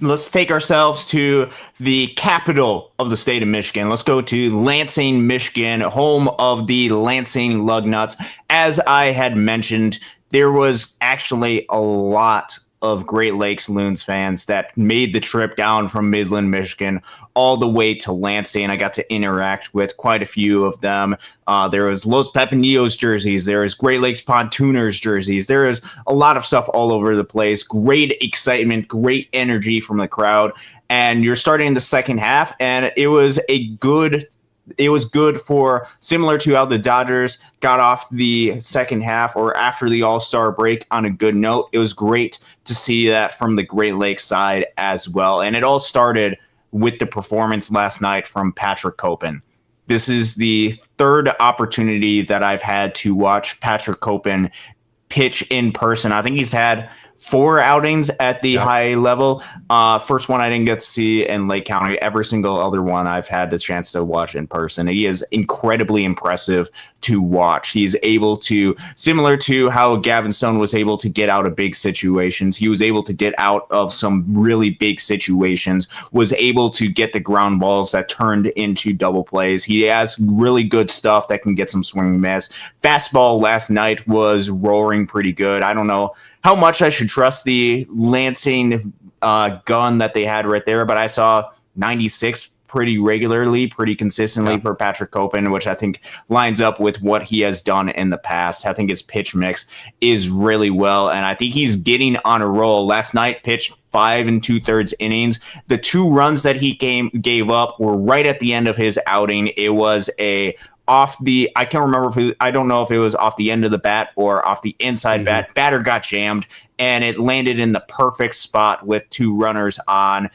Let's take ourselves to the capital of the state of Michigan. Let's go to Lansing, Michigan, home of the Lansing Lugnuts. As I had mentioned, there was actually a lot of Great Lakes Loons fans that made the trip down from Midland, Michigan, all the way to Lansing. I got to interact with quite a few of them. There was Los Pepinillos jerseys. There is Great Lakes Pontooners jerseys. There is a lot of stuff all over the place. Great excitement, great energy from the crowd. And you're starting the second half, and it was good for similar to how the Dodgers got off the second half or after the All-Star break on a good note. It was great to see that from the Great Lakes side as well. And it all started with the performance last night from Patrick Copen. This is the third opportunity that I've had to watch Patrick Copen pitch in person. I think he's had 4 outings at the high level. First one I didn't get to see in Lake County. Every single other one I've had the chance to watch in person. He is incredibly impressive to watch. He's able to, similar to how Gavin Stone was able to get out of big situations, he was able to get out of some really big situations, was able to get the ground balls that turned into double plays. He has really good stuff that can get some swing miss. Fastball last night was roaring pretty good. I don't know how much I should trust the Lansing gun that they had right there, but I saw 96 pretty regularly, pretty consistently for Patrick Copen, which I think lines up with what he has done in the past. I think his pitch mix is really well, and I think he's getting on a roll. Last night, pitched 5 2/3 innings. The 2 runs that he gave up were right at the end of his outing. It was I can't remember I don't know if it was off the end of the bat or off the inside bat. Batter got jammed, and it landed in the perfect spot with 2 runners on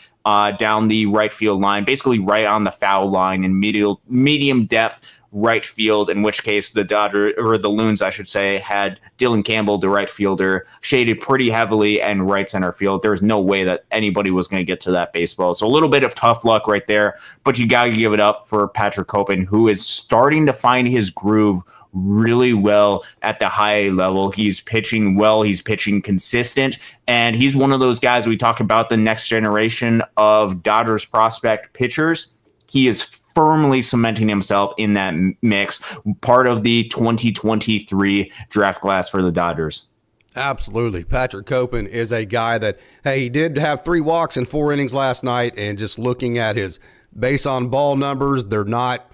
down the right field line, basically right on the foul line in medium depth right field, in which case the Loons, I should say, had Dylan Campbell, the right fielder, shaded pretty heavily and right center field. There's no way that anybody was going to get to that baseball. So a little bit of tough luck right there, but you got to give it up for Patrick Copen, who is starting to find his groove really well at the high level. He's pitching well, he's pitching consistent, and he's one of those guys we talk about, the next generation of Dodgers prospect pitchers. He is firmly cementing himself in that mix, part of the 2023 draft class for the Dodgers. Absolutely. Patrick Copen is a guy that, hey, he did have 3 walks in 4 innings last night, and just looking at his base on ball numbers, they're not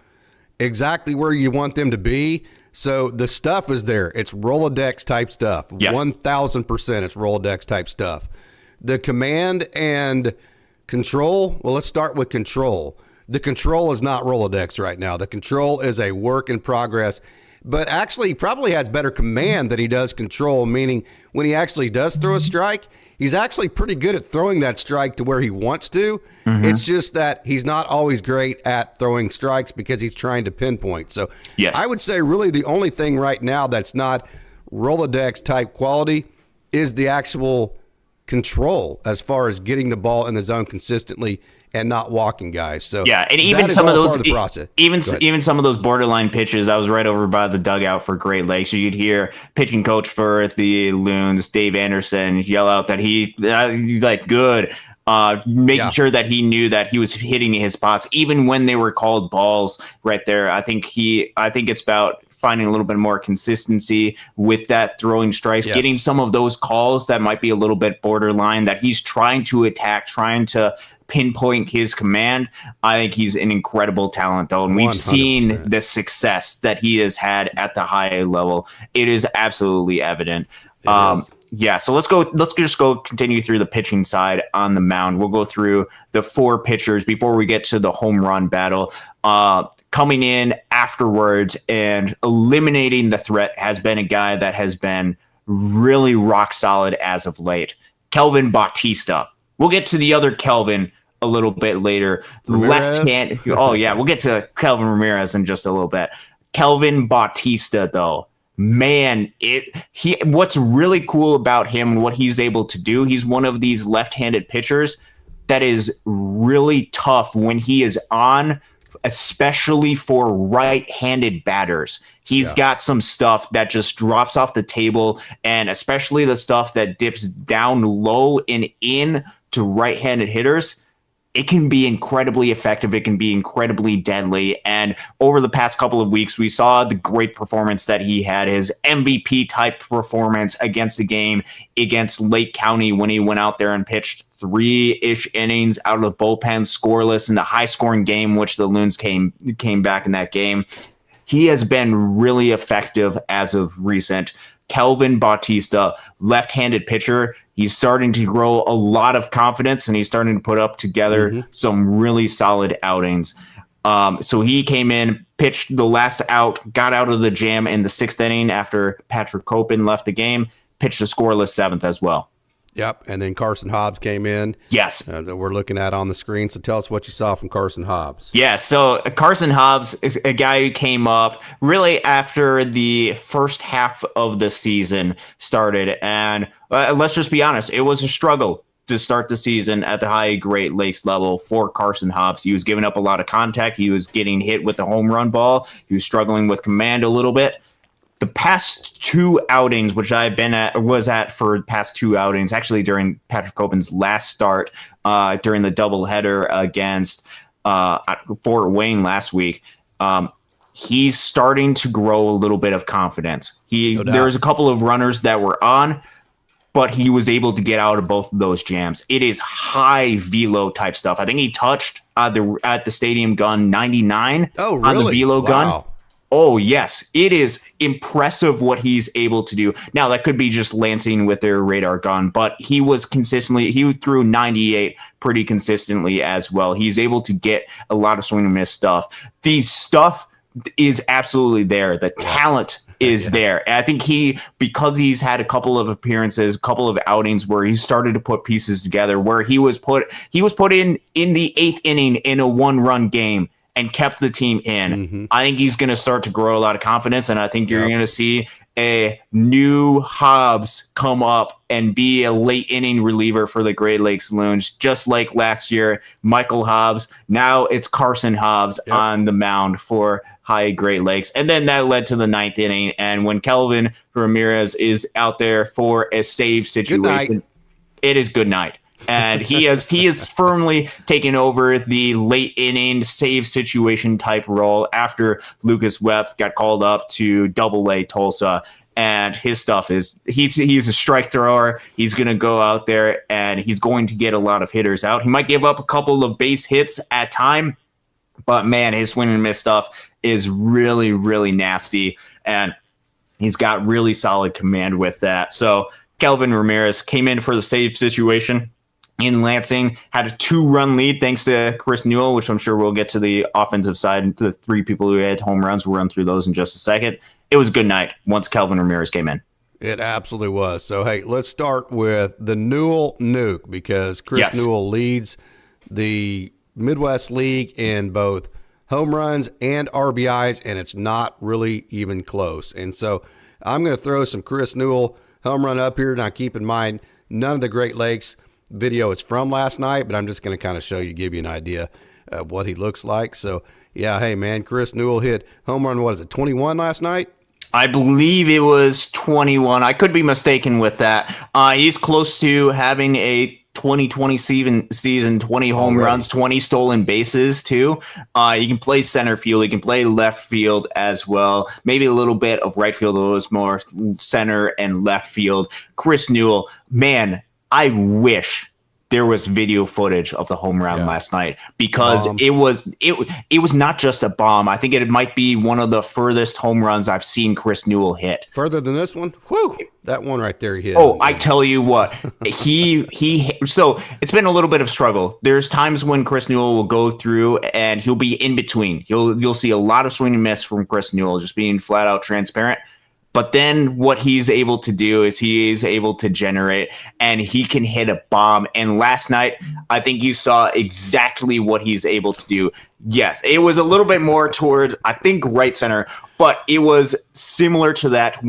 exactly where you want them to be. So the stuff is there. It's Rolodex type stuff. Yes. 1,000% it's Rolodex type stuff. The command and control, well, let's start with control. The control is not Rolodex right now. The control is a work in progress, but actually he probably has better command than he does control, meaning when he actually does throw a strike, he's actually pretty good at throwing that strike to where he wants to. It's just that he's not always great at throwing strikes because he's trying to pinpoint. So yes, I would say really the only thing right now that's not Rolodex type quality is the actual control as far as getting the ball in the zone consistently and not walking guys. So yeah, and even some of those, even some of those borderline pitches, I was right over by the dugout for Great Lakes. So you'd hear pitching coach for the Loons, Dave Anderson, yell out that he like good. making sure that he knew that he was hitting his spots, even when they were called balls right there. I think it's about finding a little bit more consistency with that throwing strikes, getting some of those calls that might be a little bit borderline that he's trying to attack, trying to pinpoint his command. I think he's an incredible talent, though, and we've 100%. seen the success that he has had at the high level. It is absolutely evident. Yeah, so let's just go continue through the pitching side on the mound. We'll go through the 4 pitchers before we get to the home run battle. Coming in afterwards and eliminating the threat has been a guy that has been really rock solid as of late. Kelvin Bautista. We'll get to the other Kelvin a little bit later. Ramirez? Left hand. Oh, yeah, we'll get to Kelvin Ramirez in just a little bit. Kelvin Bautista, though. Man, what's really cool about him and what he's able to do, he's one of these left-handed pitchers that is really tough when he is on, especially for right-handed batters. He's got some stuff that just drops off the table, and especially the stuff that dips down low and in to right-handed hitters. It can be incredibly effective. It can be incredibly deadly. And over the past couple of weeks, we saw the great performance that he had, his MVP type performance against the game against Lake County when he went out there and pitched 3-ish innings out of the bullpen, scoreless in the high scoring game, which the Loons came back in that game. He has been really effective as of recent. Kelvin Bautista, left-handed pitcher. He's starting to grow a lot of confidence, and he's starting to put up together some really solid outings. So he came in, pitched the last out, got out of the jam in the 6th inning after Patrick Copen left the game, pitched a scoreless 7th as well. Yep, and then Carson Hobbs came in. Yes. That we're looking at on the screen. So tell us what you saw from Carson Hobbs. Yeah, so Carson Hobbs, a guy who came up really after the first half of the season started. And let's just be honest, it was a struggle to start the season at the high Great Lakes level for Carson Hobbs. He was giving up a lot of contact. He was getting hit with the home run ball. He was struggling with command a little bit. The past 2 outings, which was at for past 2 outings, actually during Patrick Copen's last start during the doubleheader against Fort Wayne last week, he's starting to grow a little bit of confidence. There was a couple of runners that were on, but he was able to get out of both of those jams. It is high velo type stuff. I think he touched at the stadium gun 99 on the velo gun. Oh, yes. It is impressive what he's able to do. Now, that could be just lancing with their radar gun, but he threw 98 pretty consistently as well. He's able to get a lot of swing and miss stuff. The stuff is absolutely there. The talent is there. And I think because he's had a couple of appearances, a couple of outings where he started to put pieces together, where he was put in the 8th inning in a 1-run game and kept the team in. I think he's going to start to grow a lot of confidence, and I think you're going to see a new Hobbs come up and be a late inning reliever for the Great Lakes Loons, just like last year, Michael Hobbs. Now it's Carson Hobbs on the mound for high Great Lakes. And then that led to the 9th inning, and when Kelvin Ramirez is out there for a save situation, it is good night. And he is firmly taken over the late inning save situation type role after Lucas Webb got called up to Double-A Tulsa. And his stuff is he's a strike thrower. He's going to go out there and he's going to get a lot of hitters out. He might give up a couple of base hits at time, but man, his swing and miss stuff is really, really nasty. And he's got really solid command with that. So Kelvin Ramirez came in for the save situation in Lansing, had a 2-run lead thanks to Chris Newell, which I'm sure we'll get to the offensive side, to the 3 people who had home runs. We'll run through those in just a second. It was a good night once Kelvin Ramirez came in. It absolutely was. So, hey, let's start with the Newell Nuke, because Chris Newell leads the Midwest League in both home runs and RBIs, and it's not really even close. And so I'm going to throw some Chris Newell home run up here. Now, keep in mind, none of the Great Lakes video is from last night, but I'm just going to kind of give you an idea of what he looks like. So, yeah, hey, man, Chris Newell hit home run, 21 last night? I believe it was 21. I could be mistaken with that. He's close to having a 2020 season, 20 home runs, 20 stolen bases too. He can play center field. He can play left field as well. Maybe a little bit of right field, a little more center and left field. Chris Newell, man, I wish there was video footage of the home run last night, because it was not just a bomb. I think it might be one of the furthest home runs I've seen Chris Newell hit. Further than this one? Whew, that one right there he hit. Oh, I tell you what, so it's been a little bit of struggle. There's times when Chris Newell will go through and he'll be in between. You'll see a lot of swing and miss from Chris Newell, just being flat out transparent. But then what he's able to do is he is able to generate, and he can hit a bomb. And last night, I think you saw exactly what he's able to do. Yes, it was a little bit more towards, I think, right center, but it was similar to that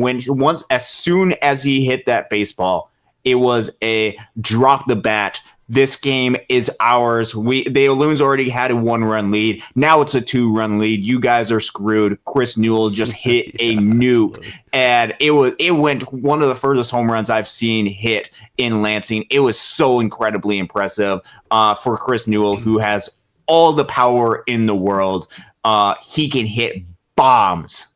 as soon as he hit that baseball, it was a drop the bat. This game is ours. The Loons already had a 1-run lead. Now it's a 2-run lead. You guys are screwed. Chris Newell just hit a nuke, and it went one of the furthest home runs I've seen hit in Lansing. It was so incredibly impressive for Chris Newell, who has all the power in the world. He can hit bombs.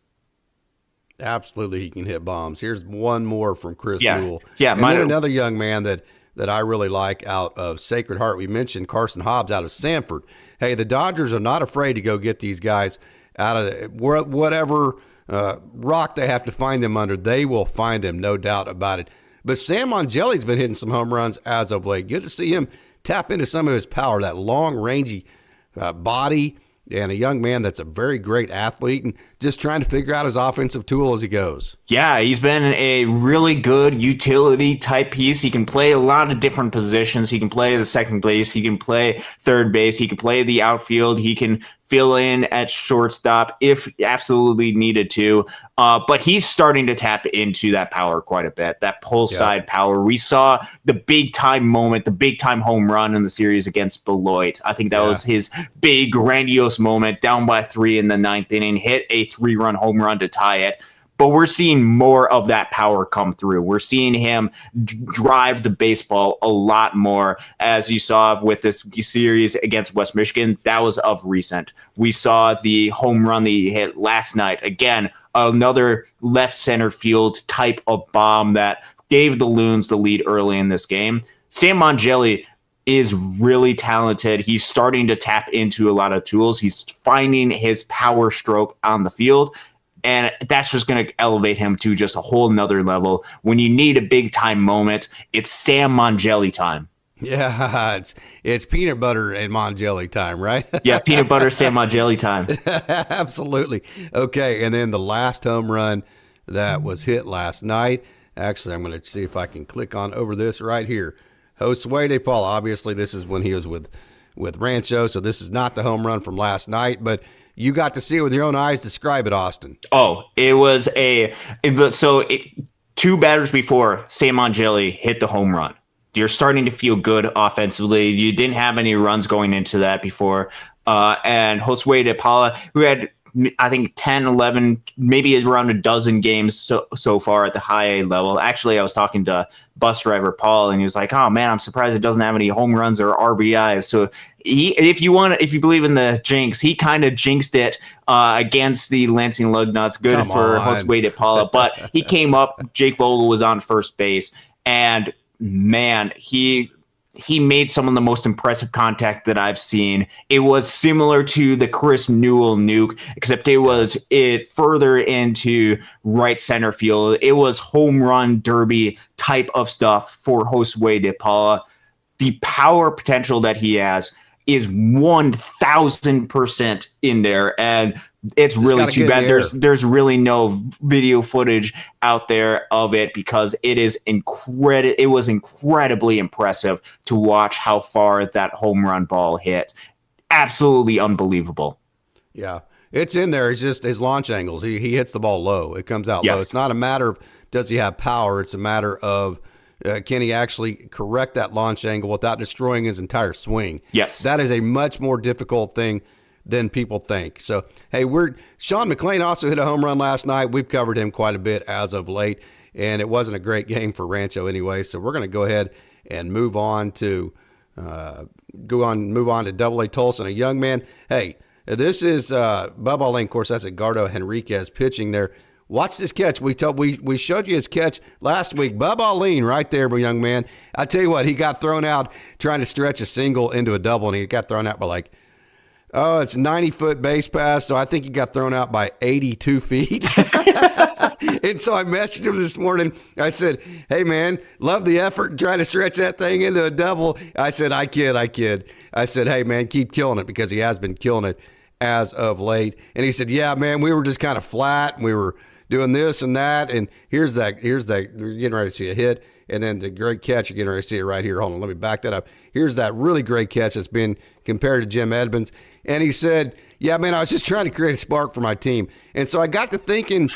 Absolutely, he can hit bombs. Here's one more from Chris Newell. Yeah, and then another young man that I really like out of Sacred Heart. We mentioned Carson Hobbs out of Sanford. Hey, the Dodgers are not afraid to go get these guys out of whatever rock they have to find them under. They will find them, no doubt about it. But Sam Angeli's been hitting some home runs as of late. Good to see him tap into some of his power, that long, rangy body, and a young man that's a very great athlete and just trying to figure out his offensive tool as he goes. Yeah, he's been a really good utility type piece. He can play a lot of different positions. He can play the second base. He can play third base. He can play the outfield. He can fill in at shortstop if absolutely needed to. But he's starting to tap into that power quite a bit, that pull side power. We saw the big time moment, the big time home run in the series against Beloit. I think that was his big grandiose moment, down by 3 in the 9th inning, hit a 3-run home run to tie it. But we're seeing more of that power come through. We're seeing him drive the baseball a lot more, as you saw with this series against West Michigan. That was of recent. We saw the home run that he hit last night. Again, another left center field type of bomb that gave the Loons the lead early in this game. Sam Angeli is really talented. He's starting to tap into a lot of tools. He's finding his power stroke on the field. And that's just going to elevate him to just a whole nother level. When you need a big time moment, it's Sam Angeli time. Yeah, it's peanut butter and Managerial time, right? Yeah, peanut butter, Sam Angeli time. Absolutely. Okay, and then the last home run that was hit last night. Actually, I'm going to see if I can click on over this right here. Josue De Paula. Obviously, this is when he was with Rancho, so this is not the home run from last night, but you got to see it with your own eyes. Describe it, Austin. Oh, it was two batters before Sam Angeli hit the home run. You're starting to feel good offensively. You didn't have any runs going into that before. And Josue De Paula, who had, I think, 10, 11, maybe around a dozen games so far at the high A level. Actually, I was talking to bus driver Paul, and he was like, "Oh man, I'm surprised it doesn't have any home runs or RBIs." So if you believe in the jinx, he kind of jinxed it against the Lansing Lugnuts. Good for Josue De Paula, but he came up. Jake Vogel was on first base, and man, he made some of the most impressive contact that I've seen. It was similar to the Chris Newell nuke, except it was further into right center field. It was home run derby type of stuff for Josue De Paula. The power potential that he has is 1,000% in there, and it's really too bad there's really no video footage out there of it, because it was incredibly impressive to watch how far that home run ball hit. Absolutely unbelievable. Yeah, it's in there. It's just his launch angles. He hits the ball low. It comes out low. It's not a matter of does he have power. It's a matter of can he actually correct that launch angle without destroying his entire swing? Yes. That is a much more difficult thing than people think. So, hey, Sean McLean also hit a home run last night. We've covered him quite a bit as of late, and it wasn't a great game for Rancho anyway, so we're going to go ahead and move on to Double A Tulsa. And a young man, hey, this is Bubba Lane. Of course, that's Edgardo Henriquez pitching there. Watch this catch. We showed you his catch last week. Bubba Lane right there, young man. I tell you what, he got thrown out trying to stretch a single into a double, and he got thrown out by it's 90-foot base pass, so I think he got thrown out by 82 feet. And so I messaged him this morning. I said, hey, man, love the effort trying to stretch that thing into a double. I said, I kid. I said, hey, man, keep killing it, because he has been killing it as of late. And he said, yeah, man, we were just kind of flat, and we were doing this and that, and here's that. We're getting ready to see a hit, and then the great catch, you're getting ready to see it right here. Hold on, let me back that up. Here's that really great catch that's been compared to Jim Edmonds. And he said, yeah, man, I was just trying to create a spark for my team. And so I got to thinking,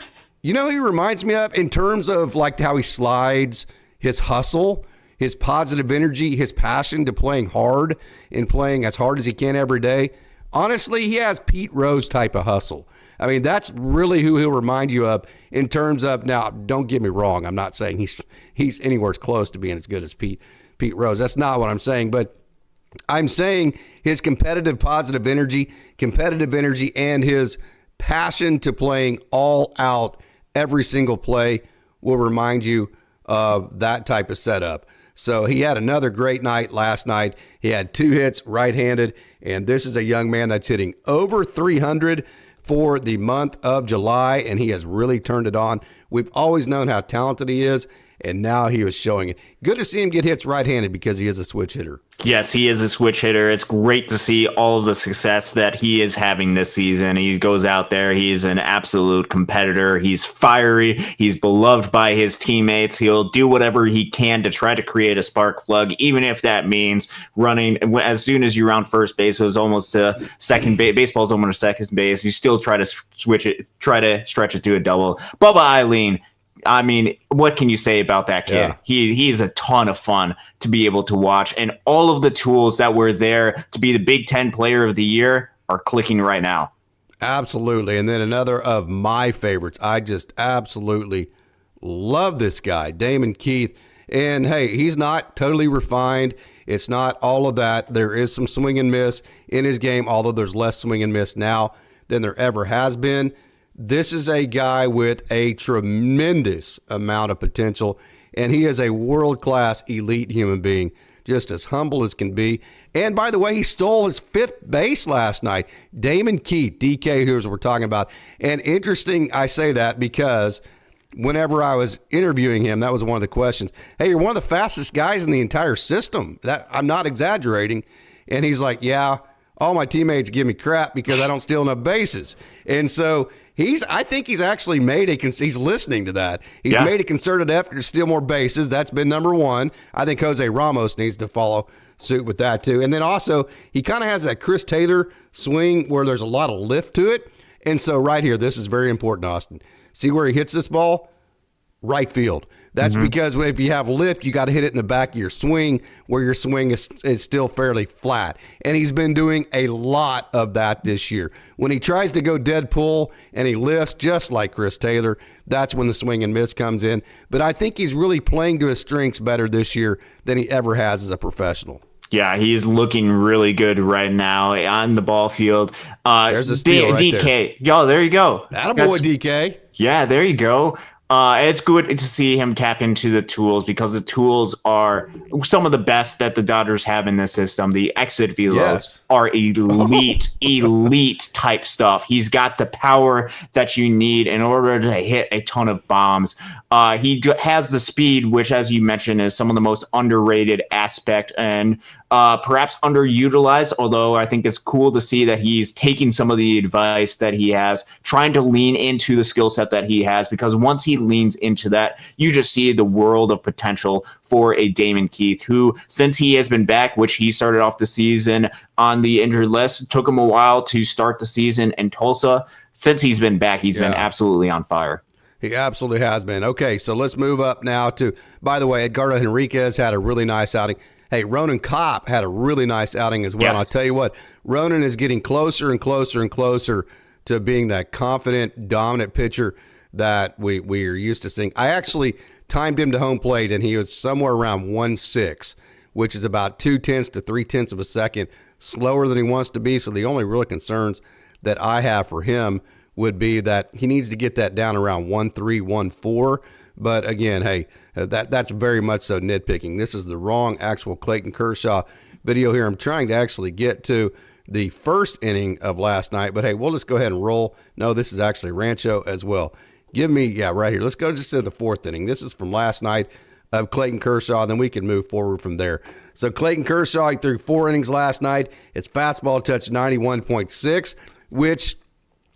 you know who he reminds me of in terms of like how he slides, his hustle, his positive energy, his passion to playing hard and playing as hard as he can every day? Honestly, he has Pete Rose type of hustle. I mean, that's really who he'll remind you of in terms of, now, don't get me wrong, I'm not saying he's anywhere close to being as good as Pete Rose. That's not what I'm saying, but I'm saying his competitive positive energy, and his passion to playing all out every single play will remind you of that type of setup. So he had another great night last night. He had 2 hits right-handed, and this is a young man that's hitting over 300 for the month of July, and he has really turned it on. We've always known how talented he is, and now he was showing it. Good to see him get hits right-handed because he is a switch hitter. Yes, he is a switch hitter. It's great to see all of the success that he is having this season. He goes out there. He's an absolute competitor. He's fiery. He's beloved by his teammates. He'll do whatever he can to try to create a spark plug, even if that means running. As soon as you round first base, it was almost to second base. Baseball's almost to second base. You still try to switch it, try to stretch it to a double. Bubba Eileen, I mean, what can you say about that kid? Yeah. He is a ton of fun to be able to watch, and all of the tools that were there to be the Big Ten Player of the Year are clicking right now. Absolutely. And then another of my favorites. I just absolutely love this guy, Damon Keith. And hey, he's not totally refined. It's not all of that. There is some swing and miss in his game, although there's less swing and miss now than there ever has been. This is a guy with a tremendous amount of potential, and he is a world-class elite human being, just as humble as can be. And by the way, he stole his 5th base last night. Damon Keith, DK, who we're talking about. And interesting, I say that because whenever I was interviewing him, that was one of the questions. Hey, you're one of the fastest guys in the entire system. That I'm not exaggerating. And he's like, yeah, all my teammates give me crap because I don't steal enough bases. And so I think he's actually he's listening to that. He's made a concerted effort to steal more bases. That's been number one. I think Jose Ramos needs to follow suit with that too. And then also, he kind of has that Chris Taylor swing where there's a lot of lift to it. And so right here, this is very important, Austin. See where he hits this ball? Right field. That's because if you have lift, you got to hit it in the back of your swing where your swing is still fairly flat. And he's been doing a lot of that this year. When he tries to go dead pull and he lifts just like Chris Taylor, that's when the swing and miss comes in. But I think he's really playing to his strengths better this year than he ever has as a professional. Yeah, he's looking really good right now on the ball field. There's a steal right DK. there. Yo, there you go. Attaboy, DK. Yeah, there you go. It's good to see him tap into the tools because the tools are some of the best that the Dodgers have in this system. The exit velos are elite type stuff. He's got the power that you need in order to hit a ton of bombs. He has the speed, which, as you mentioned, is some of the most underrated aspect and perhaps underutilized, although I think it's cool to see that he's taking some of the advice that he has, trying to lean into the skill set that he has, because once he leans into that, you just see the world of potential for a Damon Keith, who, since he has been back, which he started off the season on the injured list, took him a while to start the season in Tulsa. Since he's been back, he's been absolutely on fire. He absolutely has been. Okay, so let's move up now to, by the way, Edgardo Henriquez had a really nice outing. Hey, Ronan Kopp had a really nice outing as well. And I'll tell you what, Ronan is getting closer and closer and closer to being that confident, dominant pitcher that we are used to seeing. I actually timed him to home plate, and he was somewhere around 1.6, which is about 2/10 to 3/10 of a second slower than he wants to be. So the only real concerns that I have for him would be that he needs to get that down around 1.3, 1.4. But again, hey, that's very much so nitpicking. This is the wrong actual Clayton Kershaw video here. I'm trying to actually get to the first inning of last night, but hey, we'll just go ahead and roll. No, this is actually Rancho as well. Give me, yeah, right here. Let's go just to the fourth inning. This is from last night of Clayton Kershaw, then we can move forward from there. So Clayton Kershaw, he threw 4 innings last night. His fastball touched 91.6, which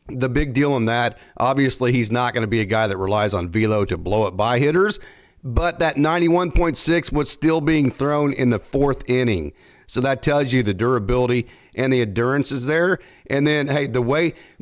the big deal in that, obviously he's not going to be a guy that relies on velo to blow it by hitters, but that 91.6 was still being thrown in the 4th inning. So that tells you the durability and the endurance is there. And then, hey,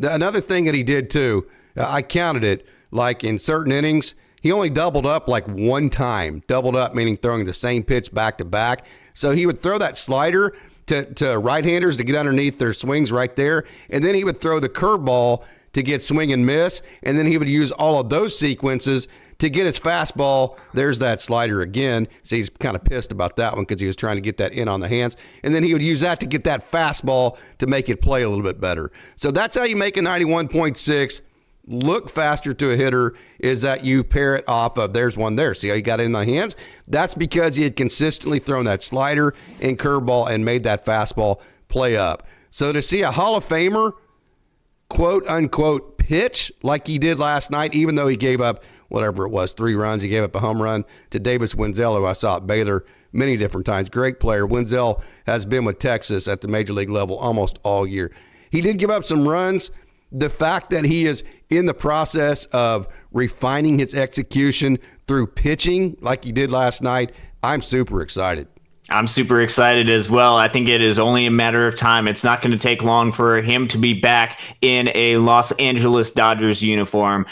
another thing that he did too, I counted it, like in certain innings, he only doubled up like one time. Doubled up meaning throwing the same pitch back to back. So he would throw that slider to right-handers to get underneath their swings right there, and then he would throw the curveball to get swing and miss, and then he would use all of those sequences to get his fastball. There's that slider again. So he's kind of pissed about that one because he was trying to get that in on the hands, and then he would use that to get that fastball to make it play a little bit better. So that's how you make a 91.6 look faster to a hitter, is that you pair it off of, there's one there. See how he got it in the hands? That's because he had consistently thrown that slider and curveball and made that fastball play up. So to see a Hall of Famer, quote unquote, pitch like he did last night, even though he gave up whatever it was, 3 runs, he gave up a home run to Davis Wenzel, who I saw at Baylor many different times. Great player. Wenzel has been with Texas at the major league level almost all year. He did give up some runs. The fact that he is in the process of refining his execution through pitching like he did last night, I'm super excited. I'm super excited as well. I think it is only a matter of time. It's not going to take long for him to be back in a Los Angeles Dodgers uniform.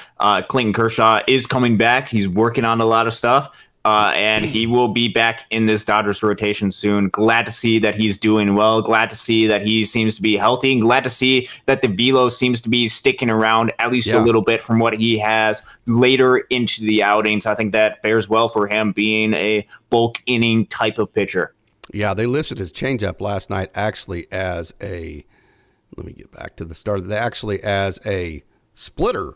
Clayton Kershaw is coming back. He's working on a lot of stuff. And he will be back in this Dodgers rotation soon. Glad to see that he's doing well. Glad to see that he seems to be healthy. And glad to see that the velo seems to be sticking around at least a little bit from what he has later into the outings. I think that bears well for him being a bulk inning type of pitcher. Yeah, they listed his changeup last night actually as a, let me get back to the start of that, actually as a splitter.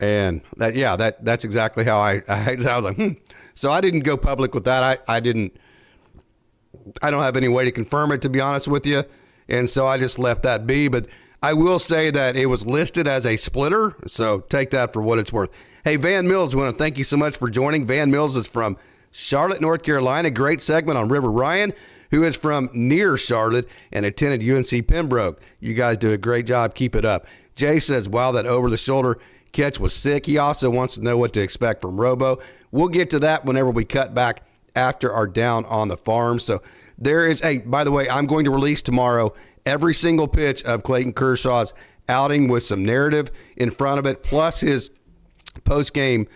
And that's exactly how I was like, So I didn't go public with that. I don't have any way to confirm it, to be honest with you. And so I just left that be. But I will say that it was listed as a splitter. So take that for what it's worth. Hey, Van Mills, I want to thank you so much for joining. Van Mills is from Charlotte, North Carolina. Great segment on River Ryan, who is from near Charlotte and attended UNC Pembroke. You guys do a great job. Keep it up. Jay says, wow, that over-the-shoulder catch was sick. He also wants to know what to expect from Robo. We'll get to that whenever we cut back after our Down on the Farm. So there is by the way, I'm going to release tomorrow every single pitch of Clayton Kershaw's outing with some narrative in front of it, plus his post-game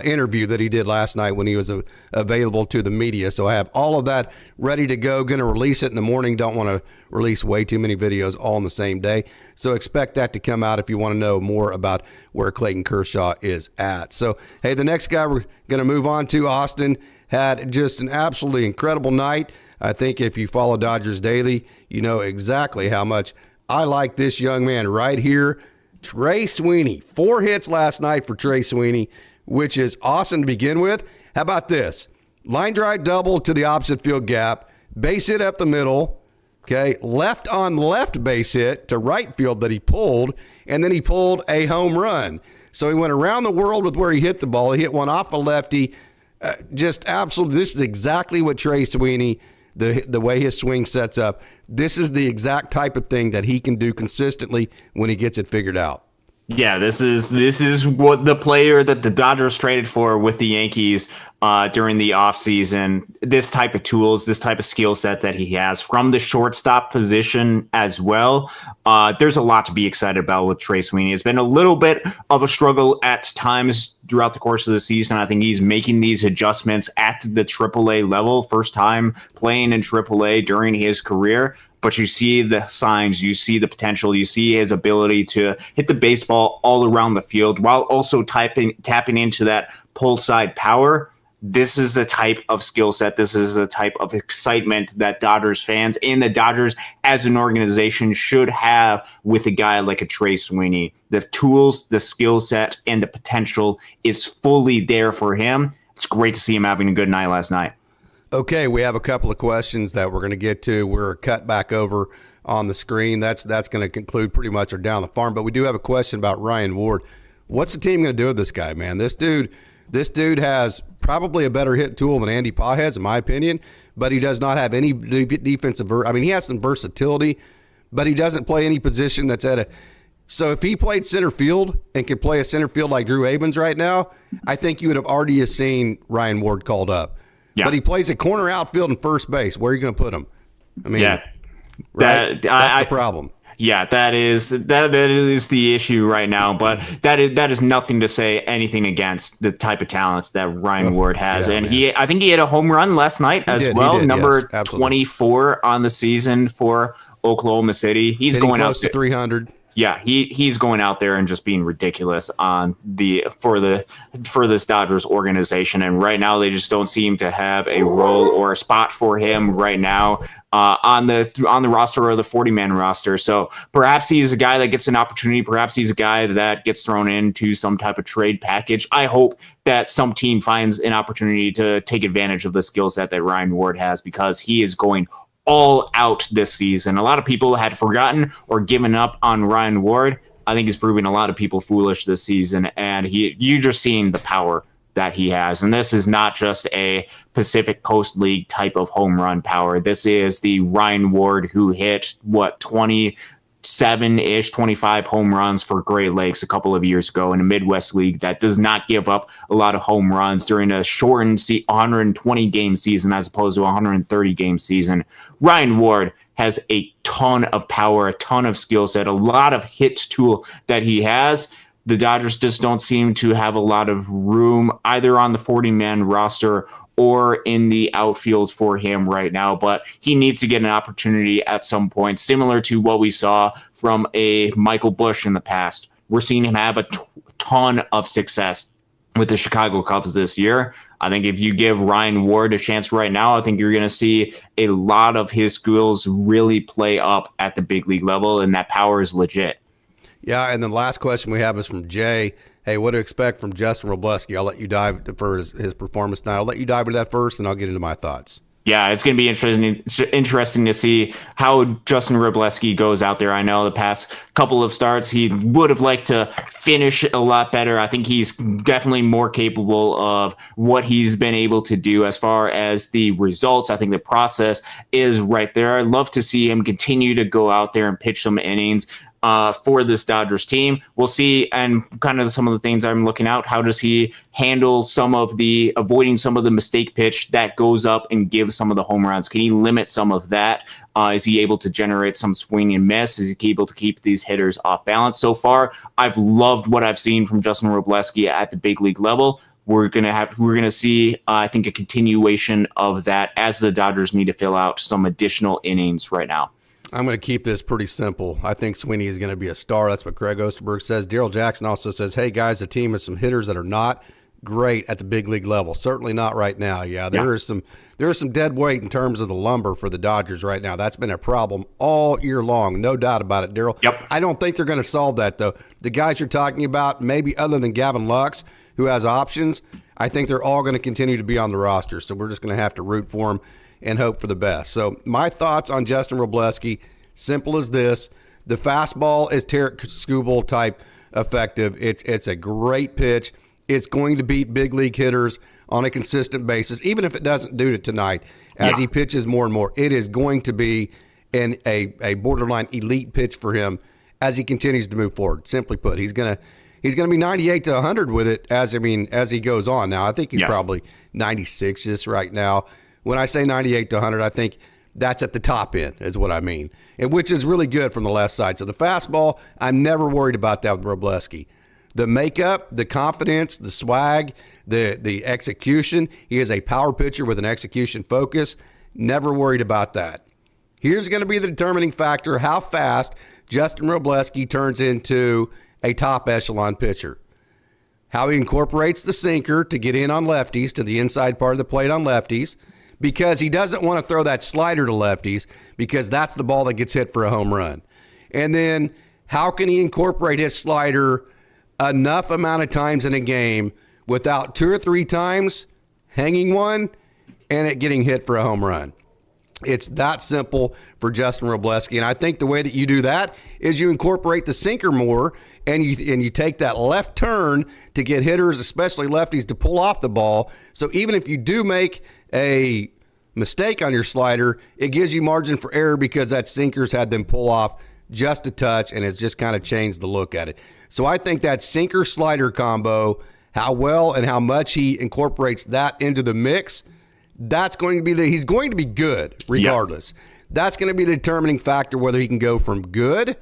interview that he did last night when he was available to the media. So I have all of that ready to go. Going to release it in the morning. Don't want to release way too many videos all on the same day. So expect that to come out if you want to know more about where Clayton Kershaw is at. So, hey, the next guy we're going to move on to, Austin, had just an absolutely incredible night. I think if you follow Dodgers Daily, you know exactly how much I like this young man right here, Trey Sweeny. 4 hits last night for Trey Sweeny, which is awesome to begin with. How about this? Line drive double to the opposite field gap, base hit up the middle, okay, left on left base hit to right field that he pulled, and then he pulled a home run. So he went around the world with where he hit the ball. He hit one off a lefty. Just absolutely, this is exactly what Trey Sweeny, the way his swing sets up, this is the exact type of thing that he can do consistently when he gets it figured out. Yeah, this is what the player that the Dodgers traded for with the Yankees during the offseason. This type of tools, this type of skill set that he has from the shortstop position as well. There's a lot to be excited about with Trey Sweeny. It's been a little bit of a struggle at times throughout the course of the season. I think he's making these adjustments at the AAA level, first time playing in AAA during his career. but you see the signs, you see the potential, you see his ability to hit the baseball all around the field while also tapping into that pull side power. This is the type of skill set. This is the type of excitement that Dodgers fans and the Dodgers as an organization should have with a guy like a Trey Sweeny. The tools, the skill set, and the potential is fully there for him. It's great to see him having a good night last night. Okay, we have a couple of questions that we're going to get to. We're cut back over on the screen. That's going to conclude pretty much our Down the Farm. But we do have a question about Ryan Ward. What's the team going to do with this guy, man? This dude has probably a better hit tool than Andy Pah has, in my opinion, but he does not have any defensive. I mean, he has some versatility, but he doesn't play any position that's at a. So if he played center field and could play a center field like Drew Avens right now, I think you would have already seen Ryan Ward called up. Yeah. But he plays a corner outfield and first base. Where are you going to put him? I mean, yeah, right? That's the problem. Yeah, that is the issue right now. But that is nothing to say anything against the type of talent that Ryan Ward has. And I think he had a home run last night as well. Number 24 on the season for Oklahoma City. He's hitting going close out to 300. Yeah, he's going out there and just being ridiculous for this Dodgers organization, and right now they just don't seem to have a role or a spot for him right now on the roster or the 40-man roster. So perhaps he's a guy that gets an opportunity. Perhaps he's a guy that gets thrown into some type of trade package. I hope that some team finds an opportunity to take advantage of the skill set that Ryan Ward has, because he is going all out this season. A lot of people had forgotten or given up on Ryan Ward. I think he's proving a lot of people foolish this season, and you're just seeing the power that he has. And this is not just a Pacific Coast League type of home run power. This is the Ryan Ward who hit 27-ish, 25 home runs for Great Lakes a couple of years ago in a Midwest League that does not give up a lot of home runs during a shortened 120-game season as opposed to a 130-game season. Ryan Ward has a ton of power, a ton of skill set, a lot of hit tool that he has. The Dodgers just don't seem to have a lot of room either on the 40-man roster or in the outfield for him right now, but he needs to get an opportunity at some point, similar to what we saw from a Michael Busch in the past. We're seeing him have a ton of success with the Chicago Cubs this year. I think if you give Ryan Ward a chance right now, I think you're going to see a lot of his skills really play up at the big league level, and that power is legit. Yeah, and the last question we have is from Jay. Hey, what to expect from Justin Robleski? I'll let you dive for his performance tonight. I'll let you dive into that first, and I'll get into my thoughts. Yeah, it's going to be interesting to see how Justin Robleski goes out there. I know the past couple of starts, he would have liked to finish a lot better. I think he's definitely more capable of what he's been able to do as far as the results. I think the process is right there. I'd love to see him continue to go out there and pitch some innings for this Dodgers team. We'll see, and kind of some of the things I'm looking out. How does he handle avoiding some of the mistake pitch that goes up and gives some of the home runs? Can he limit some of that? Is he able to generate some swing and miss? Is he able to keep these hitters off balance? So far, I've loved what I've seen from Justin Robleski at the big league level. We're gonna see, I think, a continuation of that as the Dodgers need to fill out some additional innings right now. I'm going to keep this pretty simple. I think Sweeney is going to be a star. That's what Craig Osterberg says. Daryl Jackson also says, hey, guys, the team has some hitters that are not great at the big league level. Certainly not right now. Yeah, there is some dead weight in terms of the lumber for the Dodgers right now. That's been a problem all year long. No doubt about it, Daryl. Yep. I don't think they're going to solve that, though. The guys you're talking about, maybe other than Gavin Lux, who has options, I think they're all going to continue to be on the roster. So we're just going to have to root for them and hope for the best. So my thoughts on Justin Robleski, simple as this. The fastball is Tarek Skubal type effective. It's a great pitch. It's going to beat big league hitters on a consistent basis, even if it doesn't do it tonight. As he pitches more and more, it is going to be a borderline elite pitch for him as he continues to move forward. Simply put, he's gonna be 98 to 100 with it as he goes on. Now I think he's probably 96 just right now. When I say 98 to 100, I think that's at the top end is what I mean, and which is really good from the left side. So the fastball, I'm never worried about that with Robleski. The makeup, the confidence, the swag, the execution. He is a power pitcher with an execution focus. Never worried about that. Here's going to be the determining factor: how fast Justin Robleski turns into a top echelon pitcher. How he incorporates the sinker to get in on lefties, to the inside part of the plate on lefties, because he doesn't want to throw that slider to lefties, because that's the ball that gets hit for a home run. And then how can he incorporate his slider enough amount of times in a game without 2 or 3 times hanging one and it getting hit for a home run? It's that simple for Justin Robleski. And I think the way that you do that is you incorporate the sinker more, and you take that left turn to get hitters, especially lefties, to pull off the ball. So even if you do make a mistake on your slider, it gives you margin for error because that sinker's had them pull off just a touch, and it's just kind of changed the look at it. So I think that sinker-slider combo, how well and how much he incorporates that into the mix, that's going to be he's going to be good regardless. Yes. That's going to be the determining factor whether he can go from good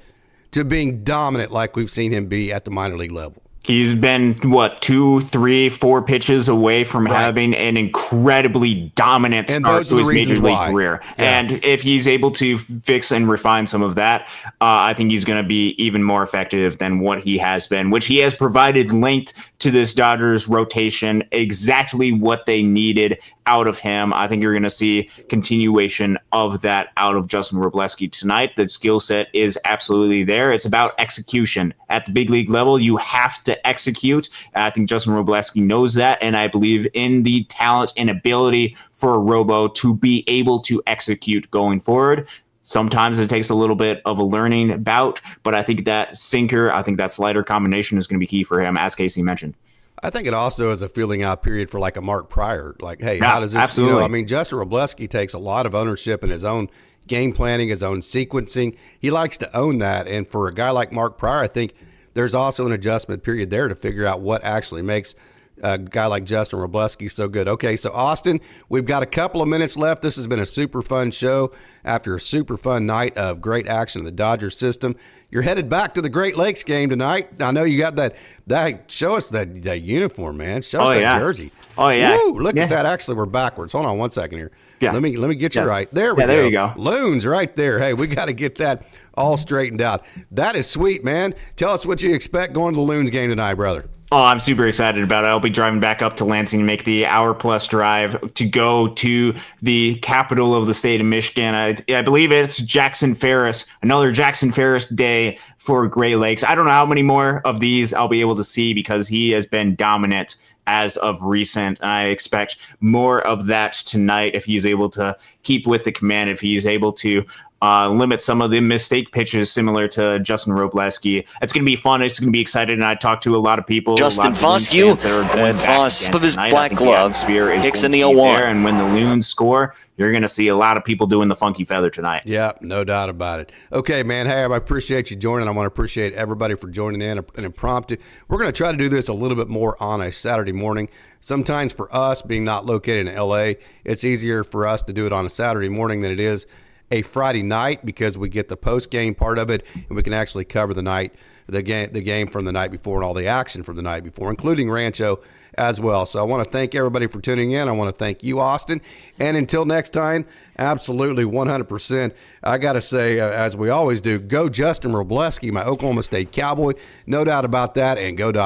to being dominant like we've seen him be at the minor league level. He's been, 2, 3, 4 pitches away from having an incredibly dominant start to his major league career. Yeah. And if he's able to fix and refine some of that, I think he's going to be even more effective than what he has been, which he has provided length to this Dodgers rotation, exactly what they needed out of him. I think you're going to see continuation of that out of Justin Robleski tonight. The skill set is absolutely there. It's about execution. At the big league level, you have to execute. I think Justin Robleski knows that, and I believe in the talent and ability for a Robo to be able to execute going forward. Sometimes it takes a little bit of a learning bout, but I think that sinker, I think that slider combination is going to be key for him, as Casey mentioned. I think it also is a feeling out period for like a Mark Pryor. Like, hey, yeah, how does this, absolutely. Justin Robleski takes a lot of ownership in his own game planning, his own sequencing. He likes to own that. And for a guy like Mark Pryor, I think there's also an adjustment period there to figure out what actually makes a guy like Justin Robleski so good. Okay, so Austin, we've got a couple of minutes left. This has been a super fun show after a super fun night of great action in the Dodgers system. You're headed back to the Great Lakes game tonight. I know you got that show us that uniform, man. Show us that jersey. Oh, yeah. Woo, look at that. Actually, we're backwards. Hold on one second here. Yeah. Let me get you right. There we go. There you go. Loons right there. Hey, we got to get that all straightened out. That is sweet, man. Tell us what you expect going to the Loons game tonight, brother. Oh, I'm super excited about it. I'll be driving back up to Lansing to make the hour-plus drive to go to the capital of the state of Michigan. I believe it's Jackson Ferris, another Jackson Ferris day for Great Lakes. I don't know how many more of these I'll be able to see because he has been dominant as of recent. I expect more of that tonight if he's able to keep with the command, if he's able to limit some of the mistake pitches similar to Justin Robleski. It's going to be fun. It's going to be exciting. And I talked to a lot of people. Justin Foscue, and Foss of his black glove, kicks in the 0-1. And when the Loons score, you're going to see a lot of people doing the funky feather tonight. Yeah, no doubt about it. Okay, man. Hey, I appreciate you joining. I want to appreciate everybody for joining in an impromptu. We're going to try to do this a little bit more on a Saturday morning. Sometimes for us, being not located in L.A., it's easier for us to do it on a Saturday morning than it is a Friday night because we get the post-game part of it and we can actually cover the game from the night before and all the action from the night before, including Rancho as well. So I want to thank everybody for tuning in. I want to thank you, Austin. And until next time, absolutely 100%. I got to say, as we always do, go Justin Robleski, my Oklahoma State Cowboy. No doubt about that, and go Dodgers.